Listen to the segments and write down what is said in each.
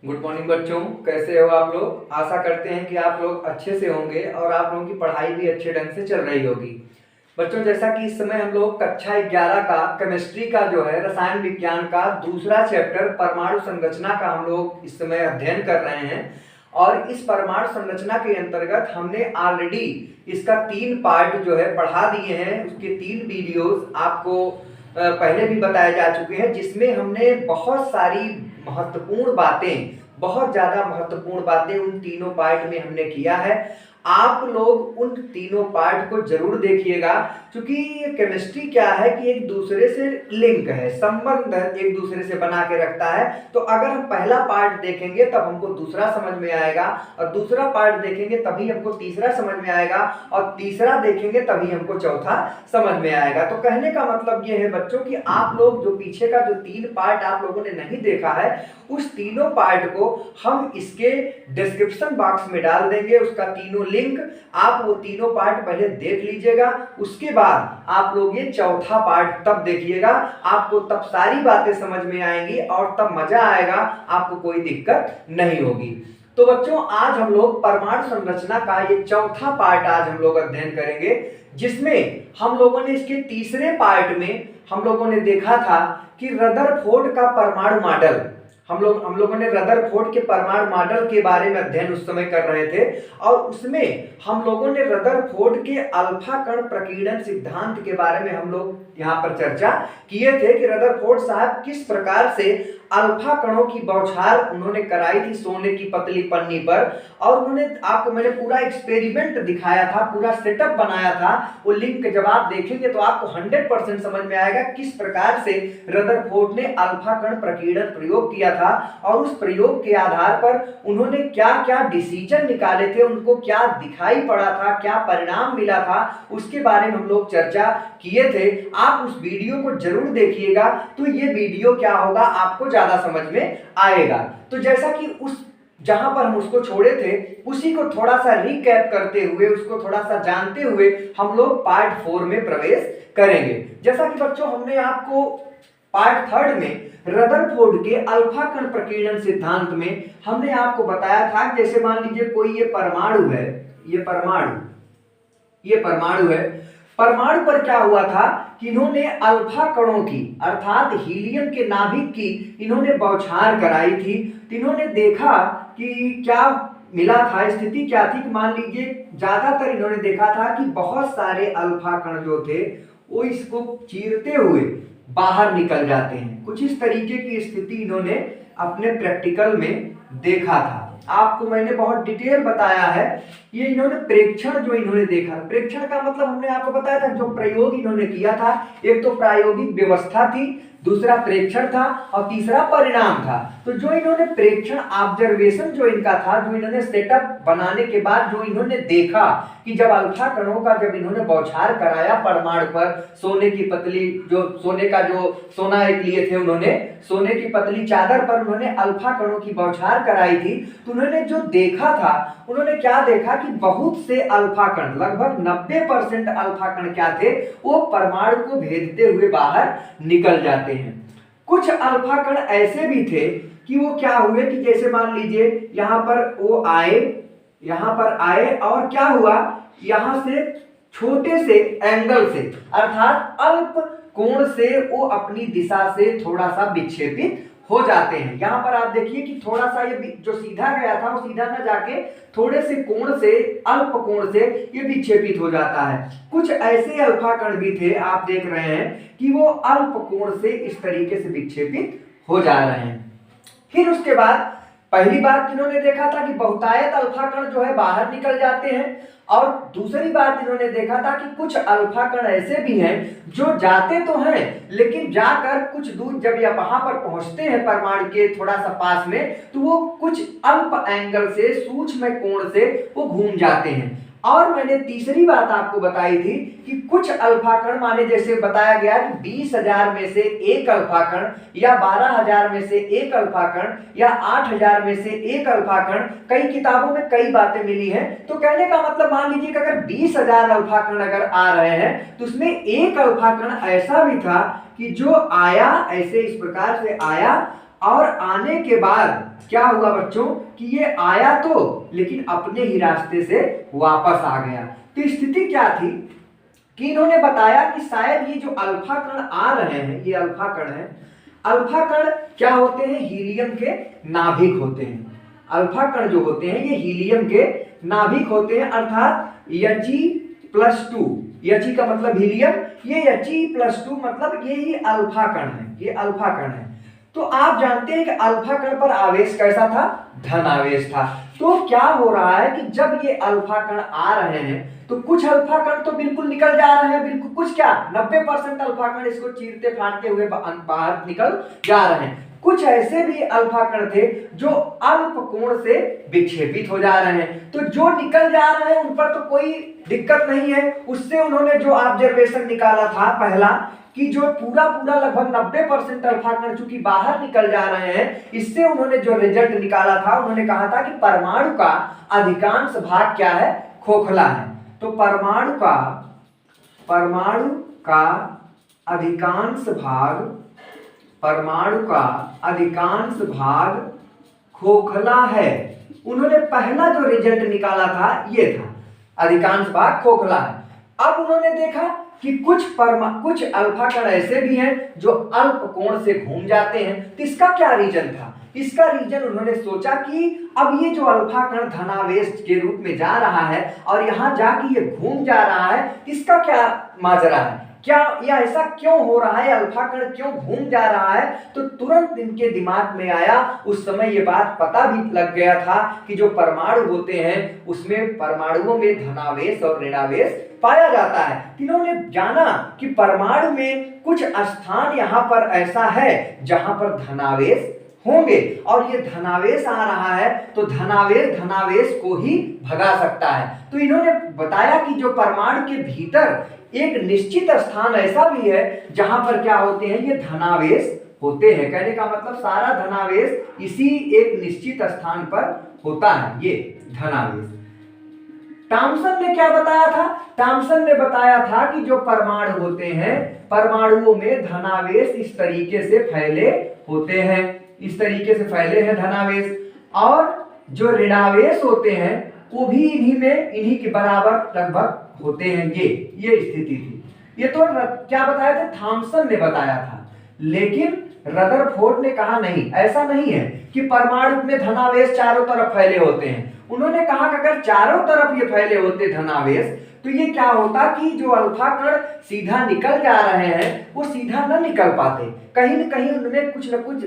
Good morning बच्चों, कैसे हो आप लोग। आशा करते हैं कि आप लोग अच्छे से होंगे और आप लोगों की पढ़ाई भी अच्छे ढंग से चल रही होगी। बच्चों, जैसा कि इस समय हम लोग कक्षा 11 का केमिस्ट्री का जो है रसायन विज्ञान का दूसरा चैप्टर परमाणु संरचना का हम लोग इस समय अध्ययन कर रहे हैं। और इस परमाणु संरचना के अंतर्गत हमने ऑलरेडी इसका 3 पार्ट जो है पढ़ा दिए हैं। उसके 3 वीडियोस आपको पहले भी बताए जा चुके हैं, जिसमें हमने बहुत सारी महत्वपूर्ण बातें, बहुत ज्यादा महत्वपूर्ण बातें उन तीनों पार्ट में हमने किया है। आप लोग उन तीनों पार्ट को जरूर देखिएगा, क्योंकि केमिस्ट्री क्या है कि एक दूसरे से लिंक है, संबंध एक दूसरे से बना के रखता है। तो अगर हम पहला पार्ट देखेंगे तब हमको दूसरा समझ में आएगा, और दूसरा पार्ट देखेंगे तभी हमको तीसरा समझ में आएगा, और तीसरा देखेंगे तभी हमको चौथा समझ में आएगा। तो कहने का मतलब ये है बच्चों कि आप लोग जो पीछे का जो 3 पार्ट आप लोगों ने नहीं देखा है, उस तीनों पार्ट को हम इसके डिस्क्रिप्शन बॉक्स में डाल देंगे, उसका तीनों लिंक। आप वो तीनों पार्ट पहले देख लीजिएगा, उसके बाद आप लोग ये चौथा पार्ट तब देखिएगा। आपको तब सारी बातें समझ में आएंगी और तब मजा आएगा, आपको कोई दिक्कत नहीं होगी। तो बच्चों, आज हम लोग परमाणु संरचना का ये चौथा पार्ट आज हम लोग अध्ययन करेंगे, जिसमें हम लोगों ने इसके तीसरे पार्ट में हम लोगों ने देखा था कि रदरफोर्ड का परमाणु मॉडल, हम लोगों ने रदरफोर्ड के परमाणु मॉडल के बारे में अध्ययन उस समय कर रहे थे। और उसमें हम लोगों ने रदरफोर्ड के अल्फा कण प्रकीर्णन सिद्धांत के बारे में हम लोग यहाँ पर चर्चा किए थे कि रदरफोर्ड साहब किस प्रकार से अल्फा कणों की बौछार उन्होंने कराई थी सोने की पतली पन्नी पर। और उन्होंने आपको मैंने पूरा एक्सपेरिमेंट दिखाया था, पूरा सेटअप बनाया था। वो लिंक जब आप देखेंगे तो आपको 100% समझ में आएगा किस प्रकार से रदरफोर्ड ने अल्फा कण प्रकीर्णन प्रयोग किया था, और उस प्रयोग के आधार पर उन्होंने क्या क्या डिसीजन निकाले थे, उनको क्या दिखाई पड़ा था, क्या परिणाम मिला था, उसके बारे में हम लोग चर्चा किए थे। आप उस वीडियो को जरूर देखिएगा, तो ये वीडियो क्या होगा आपको ज्यादा समझ में आएगा। तो जैसा कि उस जहां पर हम उसको छोड़े थे उसी को थोड़ा सा रिकैप करते हुए, उसको थोड़ा सा जानते हुए हम लोग पार्ट 4 में प्रवेश करेंगे। जैसा कि बच्चों हमने आपको पार्ट 3 में रदरफोर्ड के अल्फा कण प्रकीर्णन सिद्धांत में हमने आपको बताया था, जैसे मान लीजिए कोई ये परमाणु है, ये परमाणु है। परमाणु पर क्या हुआ था कि इन्होंने अल्फा कणों की अर्थात हीलियम के नाभिक की इन्होंने बौछार कराई थी। तो इन्होंने देखा कि क्या मिला था, स्थिति क्या थी कि मान लीजिए ज्यादातर इन्होंने देखा था कि बहुत सारे अल्फा कण जो थे वो इसको चीरते हुए बाहर निकल जाते हैं। कुछ इस तरीके की स्थिति इन्होंने अपने प्रैक्टिकल में देखा था। आपको मैंने बहुत डिटेल बताया है। ये इन्होंने प्रेक्षण जो इन्होंने देखा, प्रेक्षण का मतलब हमने आपको बताया था, जो प्रयोग इन्होंने किया था, एक तो प्रायोगिक व्यवस्था थी, दूसरा प्रेक्षण था, और तीसरा परिणाम था। तो जो इन्होंने प्रेक्षण ऑब्जर्वेशन जो इनका था, जो इन्होंने सेटअप बनाने के बाद जो इन्होंने देखा कि जब अल्फा कणों का जब इन्होंने बौछार कराया परमाणु पर, सोने की पतली जो सोने का जो सोना एक लिए थे उन्होंने, सोने की पतली चादर पर उन्होंने अल्फा कणों की बौछार कराई थी। तो उन्होंने जो देखा था, उन्होंने क्या देखा कि बहुत से अल्फा कण, लगभग 90% अल्फा कण क्या थे, वो परमाणु को भेदते हुए बाहर निकल जाते हैं। कुछ अल्फा कण ऐसे भी थे कि वो क्या हुए कि जैसे मान लीजिए यहां पर वो आए, यहां पर आए, और क्या हुआ, यहां से छोटे से एंगल से अर्थात अल्प कोण से वो अपनी दिशा से थोड़ा सा विक्षेपित हो जाते हैं। यहां पर आप देखिए कि थोड़ा सा ये जो सीधा गया था वो सीधा न जाके थोड़े से कोण से, अल्प कोण से ये विक्षेपित हो जाता है। कुछ ऐसे अल्फा कण भी थे, आप देख रहे हैं कि वो अल्प कोण से इस तरीके से विक्षेपित हो जा रहे हैं। फिर उसके बाद पहली बात इन्होंने देखा था कि बहुतायत अल्फा कण जो है बाहर निकल जाते हैं, और दूसरी बात इन्होंने देखा था कि कुछ अल्फा कण ऐसे भी हैं जो जाते तो हैं, लेकिन जाकर कुछ दूर जब ये वहां पर पहुंचते हैं परमाणु के थोड़ा सा पास में, तो वो कुछ अल्प एंगल से, सूक्ष्म कोण से वो घूम जाते हैं। और मैंने तीसरी बात आपको बताई थी कि कुछ अल्फा कण, माने जैसे बताया गया कि 20,000 में से एक अल्फा कण, या 12,000 में से एक अल्फा कण, या 8,000 में से एक अल्फा कण, कई किताबों में कई बातें मिली हैं। तो कहने का मतलब मान लीजिए कि अगर 20,000 अल्फा कण अगर आ रहे हैं, तो उसमें एक अल्फा कण ऐसा भी था कि जो आया, ऐसे इस प्रकार से आया, और आने के बाद क्या हुआ बच्चों कि ये आया तो लेकिन अपने ही रास्ते से वापस आ गया। तो स्थिति क्या थी कि इन्होंने बताया कि शायद ये जो अल्फा कण आ रहे हैं, ये अल्फा कण है। अल्फा कण क्या होते हैं? हीलियम के नाभिक होते हैं। अल्फा कण जो होते हैं ये हीलियम के नाभिक होते हैं, अर्थात He+2, He का मतलब हीलियम, ये He+2 मतलब ये ही अल्फा कण है, ये अल्फा कण है। तो आप जानते हैं कि अल्फा कण पर आवेश कैसा था? धन आवेश था। तो क्या हो रहा है कि जब ये अल्फा कण आ रहे हैं तो कुछ अल्फा कण तो बिल्कुल निकल जा रहे हैं, बिल्कुल कुछ क्या 90% अल्फा कण इसको चीरते फाड़ते हुए बाहर निकल जा रहे हैं। कुछ ऐसे भी अल्फा कण थे जो अल्प कोण से विक्षेपित हो जा रहे हैं। तो जो निकल जा रहे हैं उन पर तो कोई दिक्कत नहीं है। उससे उन्होंने जो ऑब्जर्वेशन निकाला था पहला कि जो पूरा लगभग 90% अल्फा कण चूंकि बाहर निकल जा रहे हैं, इससे उन्होंने जो रिजल्ट निकाला था उन्होंने कहा था कि परमाणु का अधिकांश भाग क्या है? खोखला है। तो परमाणु अधिकांश भाग खोखला है। उन्होंने पहला जो रिजल्ट निकाला था ये था, अधिकांश भाग खोखला है। अब उन्होंने देखा कि कुछ अल्फा कण ऐसे भी हैं जो अल्प कोण से घूम जाते हैं। तो इसका क्या रीजन था? इसका रीजन उन्होंने सोचा कि अब ये जो अल्फा कण धनावेश के रूप में जा रहा है और यहां जाके ये घूम जा रहा है, इसका क्या माजरा है? क्या यह ऐसा क्यों हो रहा है? अल्फा कण क्यों घूम जा रहा है? तो तुरंत इनके दिमाग में आया, उस समय ये बात पता भी लग गया था कि जो परमाणु होते हैं उसमें परमाणुओं में धनावेश और ऋणावेश पाया जाता है। इन्होंने जाना कि परमाणु में कुछ स्थान यहाँ पर ऐसा है जहां पर धनावेश होंगे और ये धनावेश आ रहा है तो धनावेश को ही भगा सकता है। तो इन्होंने बताया कि जो परमाणु के भीतर एक निश्चित स्थान ऐसा भी है जहां पर क्या होते हैं? ये धनावेश होते हैं। कहने का मतलब सारा धनावेश इसी एक निश्चित स्थान पर होता है, ये धनावेश। टॉमसन ने क्या बताया था? टॉमसन ने बताया था कि जो परमाणु होते हैं, परमाणुओं में धनावेश इस तरीके से फैले होते हैं, इस तरीके से फैले हैं धनावेश, और जो ऋणावेश होते हैं वो भी इन्हीं के बराबर लगभग होते हैं। ये स्थिति थी। ये तो क्या बताया था? थॉमसन ने बताया था। लेकिन रदरफोर्ड ने कहा नहीं, ऐसा नहीं है कि परमाणु में धनावेश चारों तरफ फैले होते हैं। उन्होंने कहा कि अगर चारों तरफ ये फैले होते धनावेश तो ये क्या होता कि जो अल्फा कण सीधा निकल जा रहे हैं वो सीधा न निकल पाते, कहीं न कहीं उनमें कुछ न कुछ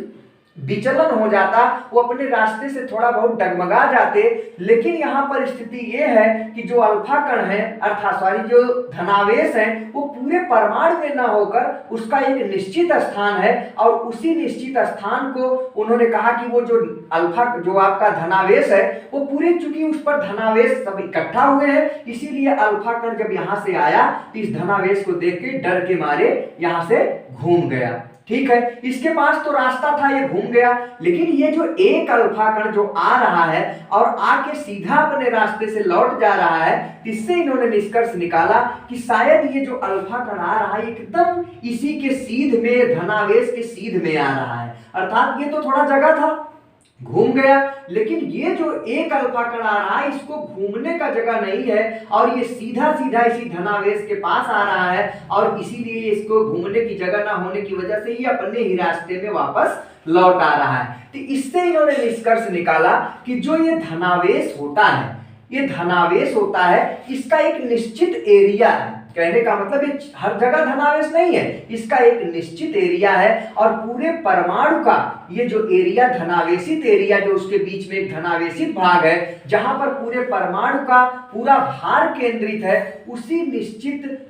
विचलन हो जाता, वो अपने रास्ते से थोड़ा बहुत डगमगा जाते। लेकिन यहाँ पर स्थिति ये है कि जो अल्फा कण है अर्थात जो धनावेश है वो पूरे परमाणु में न होकर उसका एक निश्चित स्थान है और उसी निश्चित स्थान को उन्होंने कहा कि वो जो आपका धनावेश है वो पूरे, चूंकि उस पर धनावेश सब इकट्ठा हुए हैं, इसीलिए अल्फा कण जब यहाँ से आया तो इस धनावेश को देख के डर के मारे यहाँ से घूम गया। ठीक है, इसके पास तो रास्ता था, ये घूम गया। लेकिन ये जो एक अल्फा कण जो आ रहा है और आके सीधा अपने रास्ते से लौट जा रहा है, इससे इन्होंने निष्कर्ष निकाला कि शायद ये जो अल्फा कण आ रहा है एकदम इसी के सीध में, धनावेश के सीध में आ रहा है। अर्थात ये तो थोड़ा जगह था, घूम गया, लेकिन ये जो एक अल्फा कण आ रहा है इसको घूमने का जगह नहीं है और ये सीधा सीधा इसी धनावेश के पास आ रहा है और इसीलिए इसको घूमने की जगह ना होने की वजह से ये अपने ही रास्ते में वापस लौट आ रहा है। तो इससे इन्होंने निष्कर्ष निकाला कि जो ये धनावेश होता है, ये धनावेश होता है, इसका एक निश्चित एरिया है। कहने का मतलब ये हर जगह धनावेश नहीं है, इसका एक निश्चित एरिया है और पूरे परमाणु का ये जो एरिया, धनावेशित एरिया, जो उसके बीच में एक धनावेशित भाग है जहां पर पूरे परमाणु का पूरा भार केंद्रित है, उसी निश्चित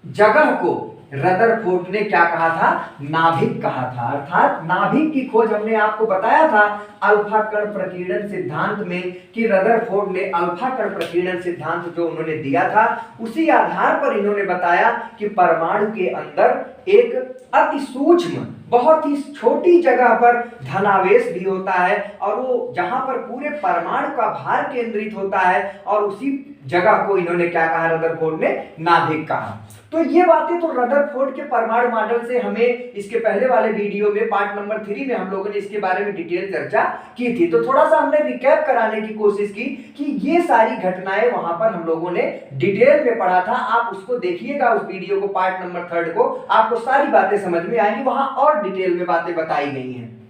जगह को रदरफोर्ड ने क्या कहा था? नाभिक कहा था। अर्थात नाभिक की खोज हमने आपको बताया था अल्फा कण प्रकीर्णन सिद्धांत में कि रदरफोर्ड ने अल्फा कण प्रकीर्णन सिद्धांत जो उन्होंने दिया था उसी आधार पर इन्होंने बताया कि परमाणु के अंदर एक अति सूक्ष्म, बहुत ही छोटी जगह पर धनावेश भी होता है और वो जहां पर पूरे परमाणु का भार केंद्रित होता है और उसी जगह को इन्होंने क्या कहा, रदरफोर्ड ने नाभिक कहा। तो ये बातें तो रदरफोर्ड के परमाणु मॉडल से हमें इसके पहले वाले वीडियो में पार्ट नंबर 3 में हम लोगों ने इसके बारे में डिटेल चर्चा की थी। तो थोड़ा सा हमने रिकैप कराने की कोशिश की कि ये सारी घटनाएं वहां पर हम लोगों ने डिटेल में पढ़ा था। आप उसको देखिएगा, उस वीडियो को, पार्ट नंबर 3 को, आपको सारी बातें समझ में आएंगी, वहां और डिटेल में बातें बताई गई हैं।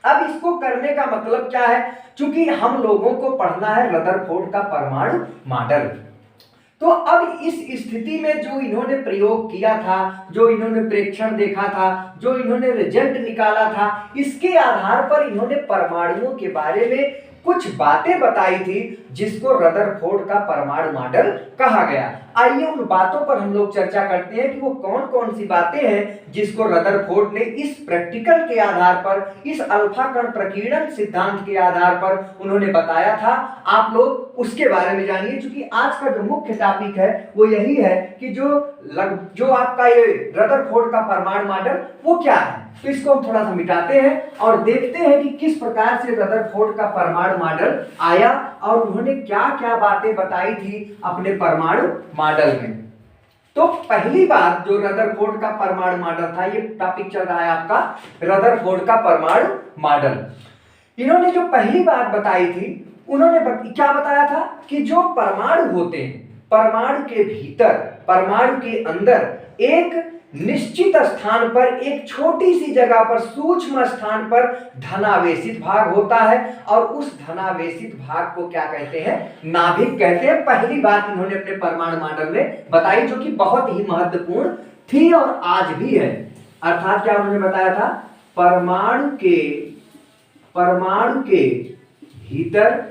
अब इसको करने का मतलब क्या है, क्योंकि हम लोगों को पढ़ना है रदरफोर्ड का परमाणु मॉडल। तो अब इस स्थिति में जो इन्होंने प्रयोग किया था, जो इन्होंने प्रेक्षण देखा था, जो इन्होंने रिजल्ट निकाला था, इसके आधार पर इन्होंने परमाणुओं के बारे में कुछ बातें बताई थी जिसको रदरफोर्ड का परमाणु मॉडल कहा गया। आइए उन बातों पर हम लोग चर्चा करते हैं कि वो कौन कौन सी बातें हैं जिसको रदरफोर्ड ने इस प्रैक्टिकल के आधार पर, इस अल्फा कण प्रकीर्णन सिद्धांत के आधार पर उन्होंने बताया था। आप लोग उसके बारे में जानिए, क्योंकि आज का जो मुख्य टॉपिक है वो यही है कि जो आपका ये रदरफोर्ड का परमाणु मॉडल वो क्या है। तो इसको हम थोड़ा सा मिटाते हैं और देखते हैं कि किस प्रकार से रदरफोर्ड का परमाणु मॉडल आया और उन्होंने क्या क्या बातें बताई थी अपने परमाणु मॉडल में। तो पहली बात जो रदरफोर्ड का परमाणु मॉडल था, ये टॉपिक चल रहा है आपका रदरफोर्ड का परमाणु मॉडल। इन्होंने जो पहली बात बताई थी, उन्होंने क्या बताया था कि जो परमाणु होते हैं, परमाणु के भीतर, परमाणु के अंदर एक निश्चित स्थान पर, एक छोटी सी जगह पर, सूक्ष्म स्थान पर धनावेशित भाग होता है और उस धनावेशित भाग को क्या कहते हैं, नाभिक कहते हैं। पहली बात इन्होंने अपने परमाणु मॉडल में बताई, जो कि बहुत ही महत्वपूर्ण थी और आज भी है। अर्थात क्या उन्होंने बताया था, परमाणु के भीतर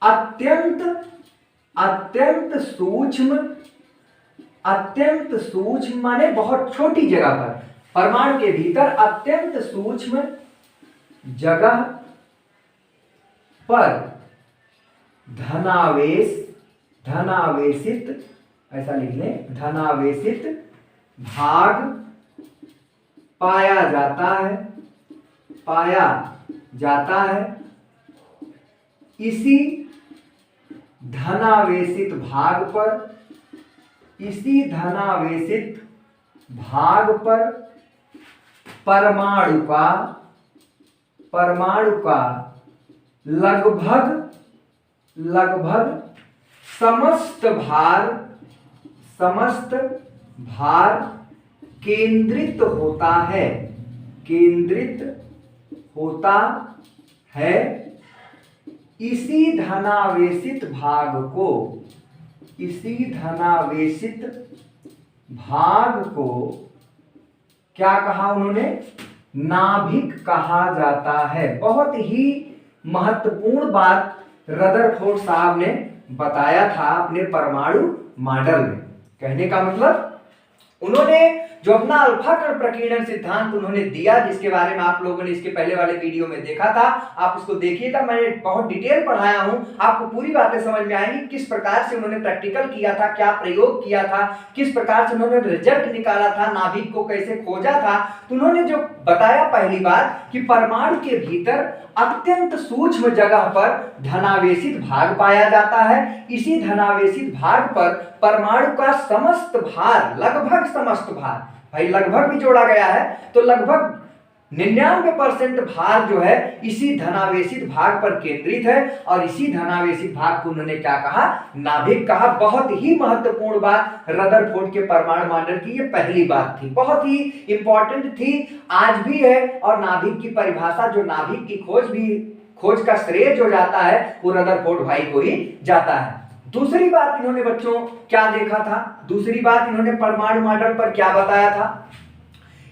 अत्यंत सूक्ष्म माने बहुत छोटी जगह पर, परमाणु के भीतर अत्यंत सूक्ष्म जगह पर धनावेशित, ऐसा लिख लें, धनावेशित भाग पाया जाता है। इसी धनावेशित भाग पर परमाणु का लगभग समस्त भार केंद्रित होता है। इसी धनावेशित भाग को क्या कहा उन्होंने, नाभिक कहा जाता है। बहुत ही महत्वपूर्ण बात रदरफोर्ड साहब ने बताया था अपने परमाणु मॉडल में। कहने का मतलब उन्होंने जो अपना अल्फा कण प्रकीर्णन सिद्धांत उन्होंने दिया, जिसके बारे में आप लोगों ने इसके पहले वाले वीडियो में देखा था, आप उसको देखिएगा, मैंने बहुत डिटेल पढ़ाया हूं, आपको पूरी बातें समझ में आएंगी। किस प्रकार से उन्होंने प्रैक्टिकल किया था, क्या प्रयोग किया था, किस प्रकार से उन्होंने रिजल्ट निकाला था, नाभिक को कैसे खोजा था। तो उन्होंने जो बताया पहली बात कि परमाणु के भीतर अत्यंत सूक्ष्म जगह पर धनावेशित भाग पाया जाता है। इसी धनावेशित भाग पर परमाणु का समस्त भार, लगभग समस्त भार, भाई लगभग भी जोड़ा गया है तो लगभग 99% भार जो है इसी धनावेशित भाग पर केंद्रित है और इसी धनावेशित भाग को उन्होंने क्या कहा, नाभिक कहा। बहुत ही महत्वपूर्ण बात रदरफोर्ड के परमाणु मॉडल की ये पहली बात थी, बहुत ही इंपॉर्टेंट थी, आज भी है। और नाभिक की परिभाषा, जो नाभिक की खोज का श्रेय जो जाता है वो रदरफोर्ड भाई को ही जाता है। दूसरी बात इन्होंने बच्चों क्या देखा था, दूसरी बात इन्होंने परमाणु मॉडल पर क्या बताया था,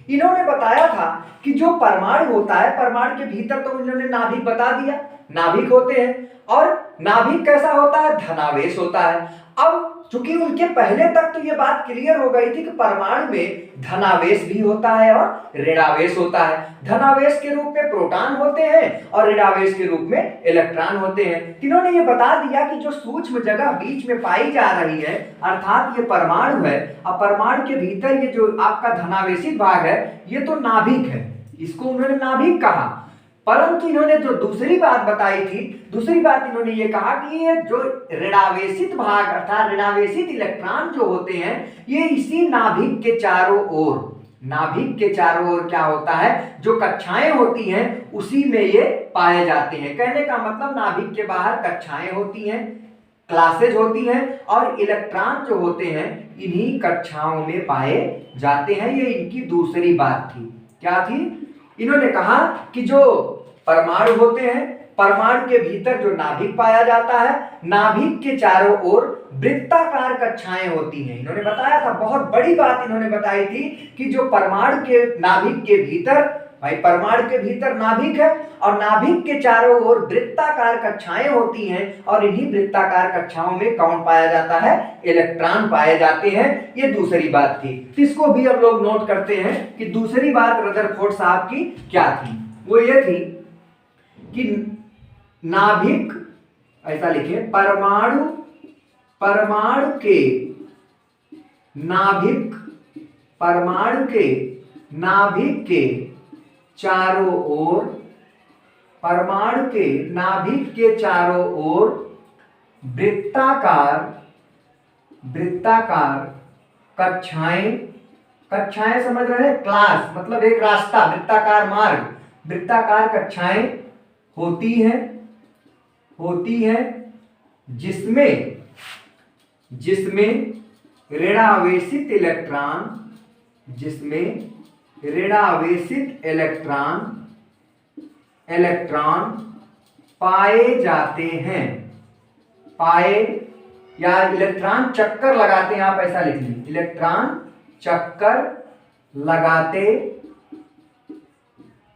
इन्होंने बताया था कि जो परमाणु होता है, परमाणु के भीतर तो इन्होंने नाभिक बता दिया, नाभिक होते हैं और नाभिक कैसा होता है, धनावेश होता है। अब चूंकि उनके पहले तक तो ये बात क्लियर हो गई थी कि परमाणु में धनावेश भी होता है और ऋणावेश होता है। धनावेश के रूप में प्रोटॉन होते हैं और ऋणावेश के रूप में इलेक्ट्रॉन होते हैं। इन्होंने ये बता दिया कि जो सूक्ष्म जगह बीच में पाई जा रही है, अर्थात ये परमाणु है, और परमाणु के भीतर ये जो आपका धनावेशित भाग है ये तो नाभिक है, इसको उन्होंने नाभिक कहा। परंतु इन्होंने जो दूसरी बात बताई थी, दूसरी बात इन्होंने ये कहा कि ये जो ऋणावेशित भाग अर्थात ऋणावेशित इलेक्ट्रॉन जो होते हैं ये इसी नाभिक के चारों ओर, नाभिक के चारों ओर क्या होता है, जो कक्षाएं होती हैं उसी में ये पाए जाते हैं। कहने का मतलब नाभिक के बाहर कक्षाएं होती हैं, क्लासेज होती हैं और इलेक्ट्रॉन जो होते हैं इन्हीं कक्षाओं में पाए जाते हैं। ये इनकी दूसरी बात थी। क्या थी? इन्होंने कहा कि जो परमाणु होते हैं, परमाणु के भीतर जो नाभिक पाया जाता है, नाभिक के चारों ओर वृत्ताकार कक्षाएं होती हैं। इन्होंने बताया था, बहुत बड़ी बात इन्होंने बताई थी कि जो परमाणु के नाभिक के भीतर, भाई परमाणु के भीतर नाभिक है और नाभिक के चारों ओर वृत्ताकार कक्षाएं होती हैं और इन्हीं वृत्ताकार कक्षाओं में कौन पाया जाता है, इलेक्ट्रॉन पाए जाते हैं। ये दूसरी बात थी। इसको भी हम लोग नोट करते हैं कि दूसरी बात रदरफोर्ड साहब की क्या थी। वो ये थी कि नाभिक, ऐसा लिखे, परमाणु के नाभिक, परमाणु के नाभिक के चारों ओर, परमाणु के नाभिक के चारों ओर वृत्ताकार कक्षाएं, कक्षाएं समझ रहे हैं, क्लास मतलब एक रास्ता, वृत्ताकार मार्ग, वृत्ताकार कक्षाएं होती हैं जिसमें ऋणावेशित इलेक्ट्रॉन पाए जाते हैं, पाए या इलेक्ट्रॉन चक्कर लगाते हैं, आप ऐसा लिख लीजिए, इलेक्ट्रॉन चक्कर लगाते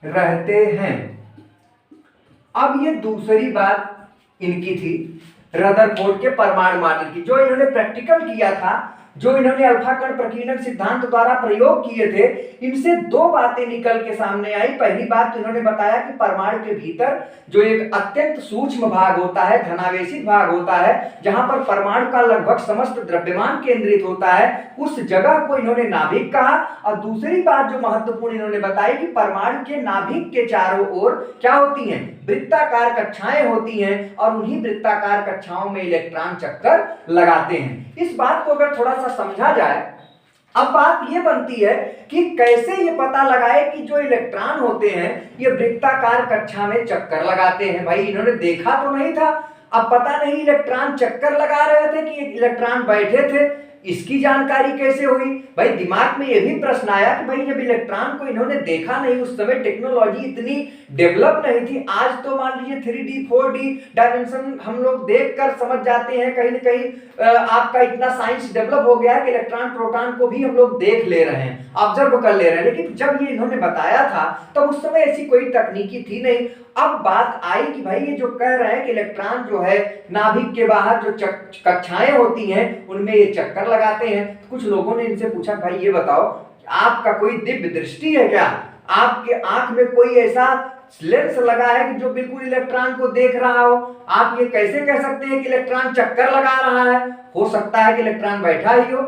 रहते हैं। अब ये दूसरी बात इनकी थी रदरफोर्ड के परमाणु मॉडल की, जो इन्होंने प्रैक्टिकल किया था, जो इन्होंने अल्फा कण प्रकीर्णन सिद्धांत द्वारा प्रयोग किए थे। इनसे दो बातें निकल के सामने आई। पहली बात तो इन्होंने बताया कि परमाणु के भीतर जो एक अत्यंत सूक्ष्म भाग होता है, धनावेशित भाग होता है, जहां पर परमाणु का लगभग समस्त द्रव्यमान केंद्रित होता है, उस जगह को इन्होंने नाभिक कहा। और दूसरी बात जो महत्वपूर्ण इन्होंने बताई कि परमाणु के नाभिक के चारों ओर क्या होती हैं, वृत्ताकार कक्षाएं होती हैं और उन्हीं वृत्ताकार कक्षाओं में इलेक्ट्रॉन चक्कर लगाते हैं। इस बात को अगर थोड़ा सा समझा जाए, अब बात यह बनती है कि कैसे ये पता लगाए कि जो इलेक्ट्रॉन होते हैं ये वृत्ताकार कक्षा में चक्कर लगाते हैं। भाई इन्होंने देखा तो नहीं था, अब पता नहीं इलेक्ट्रॉन चक्कर लगा रहे थे कि इलेक्ट्रॉन बैठे थे, इसकी जानकारी कैसे हुई? भाई दिमाग में यह भी प्रश्न आया कि भाई जब इलेक्ट्रॉन को इन्होंने देखा नहीं, उस समय टेक्नोलॉजी इतनी डेवलप नहीं थी। आज तो मान लीजिए 3D 4D डायमेंशन हम लोग देखकर समझ जाते हैं, कहीं ना कहीं आपका इतना साइंस डेवलप हो गया है कि इलेक्ट्रॉन प्रोटॉन को भी हम लोग देख ले रहे हैं, ऑब्जर्व कर ले रहे हैं। लेकिन जब ये इन्होंने बताया था तब उस समय ऐसी कोई तकनीकी थी नहीं। अब बात आई कि भाई ये जो कह रहे हैं कि इलेक्ट्रॉन जो है नाभिक के बाहर जो कक्षाएं होती हैं उनमें ये चक्कर लगाते हैं। कुछ लोगों ने इनसे पूछा, भाई ये बताओ आपका कोई दिव्य दृष्टि है क्या? आपके आंख में कोई ऐसा लेंस लगा है कि जो बिल्कुल इलेक्ट्रॉन को देख रहा हो? आप ये कैसे कह सकते हैं कि इलेक्ट्रॉन चक्कर लगा रहा है? हो सकता है कि इलेक्ट्रॉन बैठा ही हो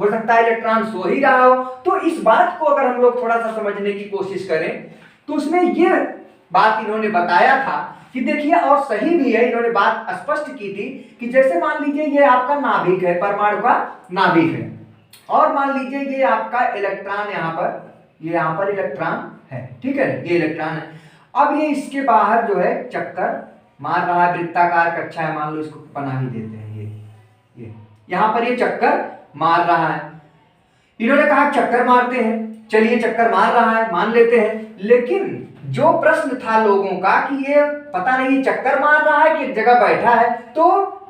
सकता है इलेक्ट्रॉन सो ही रहा हो। तो इस बात को अगर हम लोग थोड़ा सा समझने की कोशिश करें तो उसमें यह बात इन्होंने बताया था कि देखिए, और सही भी है, इन्होंने बात स्पष्ट की थी कि जैसे मान लीजिए ये आपका नाभिक है, परमाणु का नाभिक है, और मान लीजिए ये आपका इलेक्ट्रॉन यहाँ पर इलेक्ट्रॉन है, ठीक है, ये इलेक्ट्रॉन है। अब ये इसके बाहर जो है चक्कर मार रहा है, वृत्ताकार कक्षा है, मान लो इसको बना ही देते हैं, ये यहाँ पर ये चक्कर मार रहा है। इन्होंने कहा चक्कर मारते हैं, चलिए चक्कर मार रहा है मान लेते हैं। लेकिन जो प्रश्न था लोगों का कि ये पता नहीं चक्कर मार रहा है कि एक जगह बैठा है, तो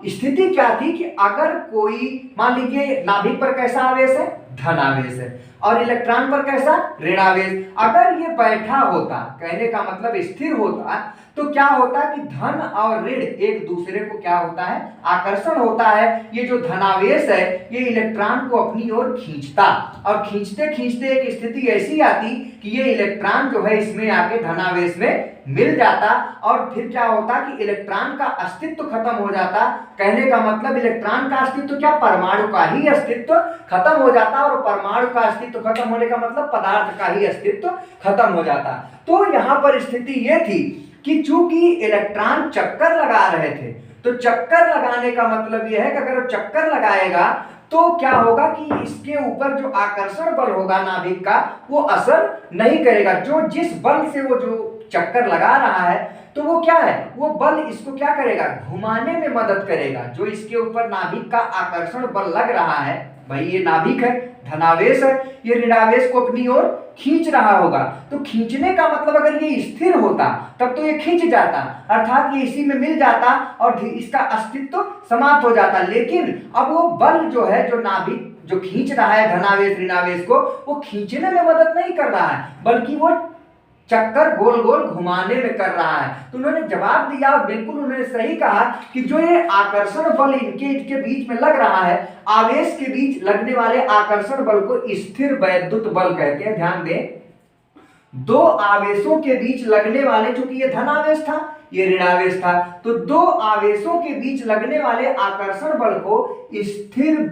स्थिति क्या थी कि अगर कोई मान लीजिए नाभिक पर कैसा आवेश है, धन आवेश है, और इलेक्ट्रॉन पर कैसा, ऋणावेश। अगर ये बैठा होता, कहने का मतलब स्थिर होता, तो क्या होता कि धन और ऋण एक दूसरे को क्या होता है, आकर्षण होता है। ये जो धनावेश है ये इलेक्ट्रॉन को अपनी ओर खींचता, और खींचते खींचते एक स्थिति ऐसी आती कि ये इलेक्ट्रॉन जो है इसमें आके धनावेश में मिल जाता, और फिर क्या होता कि इलेक्ट्रॉन का अस्तित्व खत्म हो जाता। कहने का मतलब इलेक्ट्रॉन का अस्तित्व क्या, परमाणु का ही अस्तित्व खत्म हो जाता, और परमाणु का अस्तित्व खत्म होने का मतलब पदार्थ का ही अस्तित्व खत्म हो जाता। तो यहाँ पर स्थिति ये थी कि चूंकि इलेक्ट्रॉन चक्कर लगा रहे थे, तो चक्कर लगाने का मतलब यह है कि अगर वो चक्कर लगाएगा तो क्या होगा कि इसके ऊपर जो आकर्षण बल होगा नाभिक का वो असर नहीं करेगा। जो जिस बल से वो जो चक्कर लगा रहा है तो वो क्या है, वो बल इसको क्या करेगा, घुमाने में मदद करेगा। जो इसके ऊपर नाभिक का आकर्षण बल लग रहा है, भाई ये नाभिक है, धनावेश है, ये ऋणावेश को अपनी ओर खींच रहा होगा। तो खींचने का मतलब अगर ये स्थिर होता तब तो ये खींच जाता, अर्थात ये इसी में मिल जाता और इसका अस्तित्व समाप्त हो जाता। लेकिन अब वो बल जो है, जो नाभिक जो खींच रहा है धनावेश ऋणावेश को, वो खींचने में मदद नहीं कर रहा है, बल्कि वो चक्कर गोल गोल घुमाने में कर रहा है। तो उन्होंने जवाब दिया और बिल्कुल उन्होंने सही कहा कि जो ये आकर्षण बल इनके बीच में लग रहा है, आवेश के बीच लगने वाले आकर्षण बल को स्थिर वैद्युत बल कहते हैं। ध्यान दें, दो आवेशों के बीच लगने वाले, चूंकि ये धनावेश था ये ऋणावेश था, तो दो आवेशों के बीच लगने वाले आकर्षण बल को स्थिर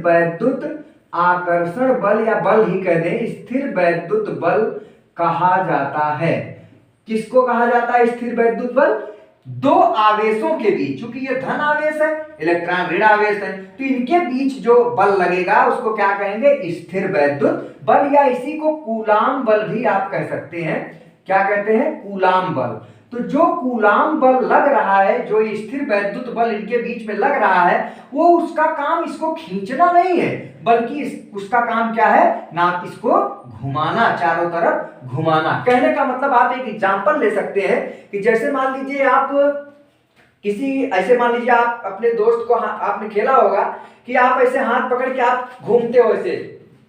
वैद्युत आकर्षण बल या बल ही कह दें, स्थिर वैद्युत बल कहा जाता है। किसको कहा जाता है स्थिर वैद्युत बल? दो आवेशों के बीच, चूंकि ये धन आवेश है, इलेक्ट्रॉन ऋण आवेश है, तो इनके बीच जो बल लगेगा उसको क्या कहेंगे, स्थिर वैद्युत बल, या इसी को कूलाम बल भी आप कह सकते हैं। क्या कहते हैं? कूलाम बल। तो जो कूलाम बल लग रहा है, जो स्थिर वैद्युत बल इनके बीच में लग रहा है, वो उसका काम इसको खींचना नहीं है, बल्कि उसका काम क्या है ना, इसको घुमाना, चारों तरफ घुमाना। कहने का मतलब आप एक एग्जांपल ले सकते हैं कि जैसे मान लीजिए आप मान लीजिए आप अपने दोस्त को आपने खेला होगा कि आप ऐसे हाथ पकड़ के आप घूमते हो, ऐसे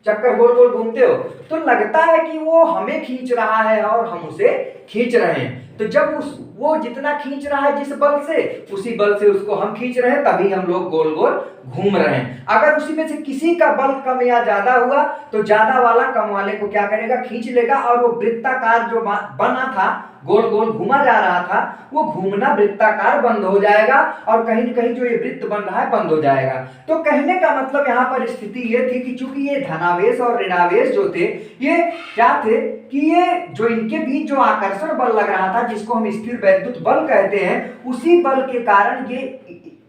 चक्कर गोल गोल घूमते हो, तो लगता है कि वो हमें खींच रहा है और हम उसे खींच रहे हैं। तो जब वो जितना खींच रहा है जिस बल से, उसी बल से उसको हम खींच रहे हैं, तभी हम लोग गोल गोल घूम रहे हैं। अगर उसी में से किसी का बल कम या ज्यादा हुआ तो ज्यादा वाला कम वाले को क्या करेगा, खींच लेगा, और वो वृत्ताकार जो बना था, गोल गोल घूमा जा रहा था, वो घूमना वृत्ताकार बंद हो जाएगा और कहीं न कहीं जो ये वृत्त बन रहा है बंद हो जाएगा। तो कहने का मतलब यहाँ पर स्थिति ये थी कि चूंकि ये धनावेश और ऋणावेश जो थे, ये क्या थे कि ये जो इनके बीच जो आकर्षण बल लग रहा था, जिसको हम स्थिर वैद्युत बल कहते हैं, उसी बल के कारण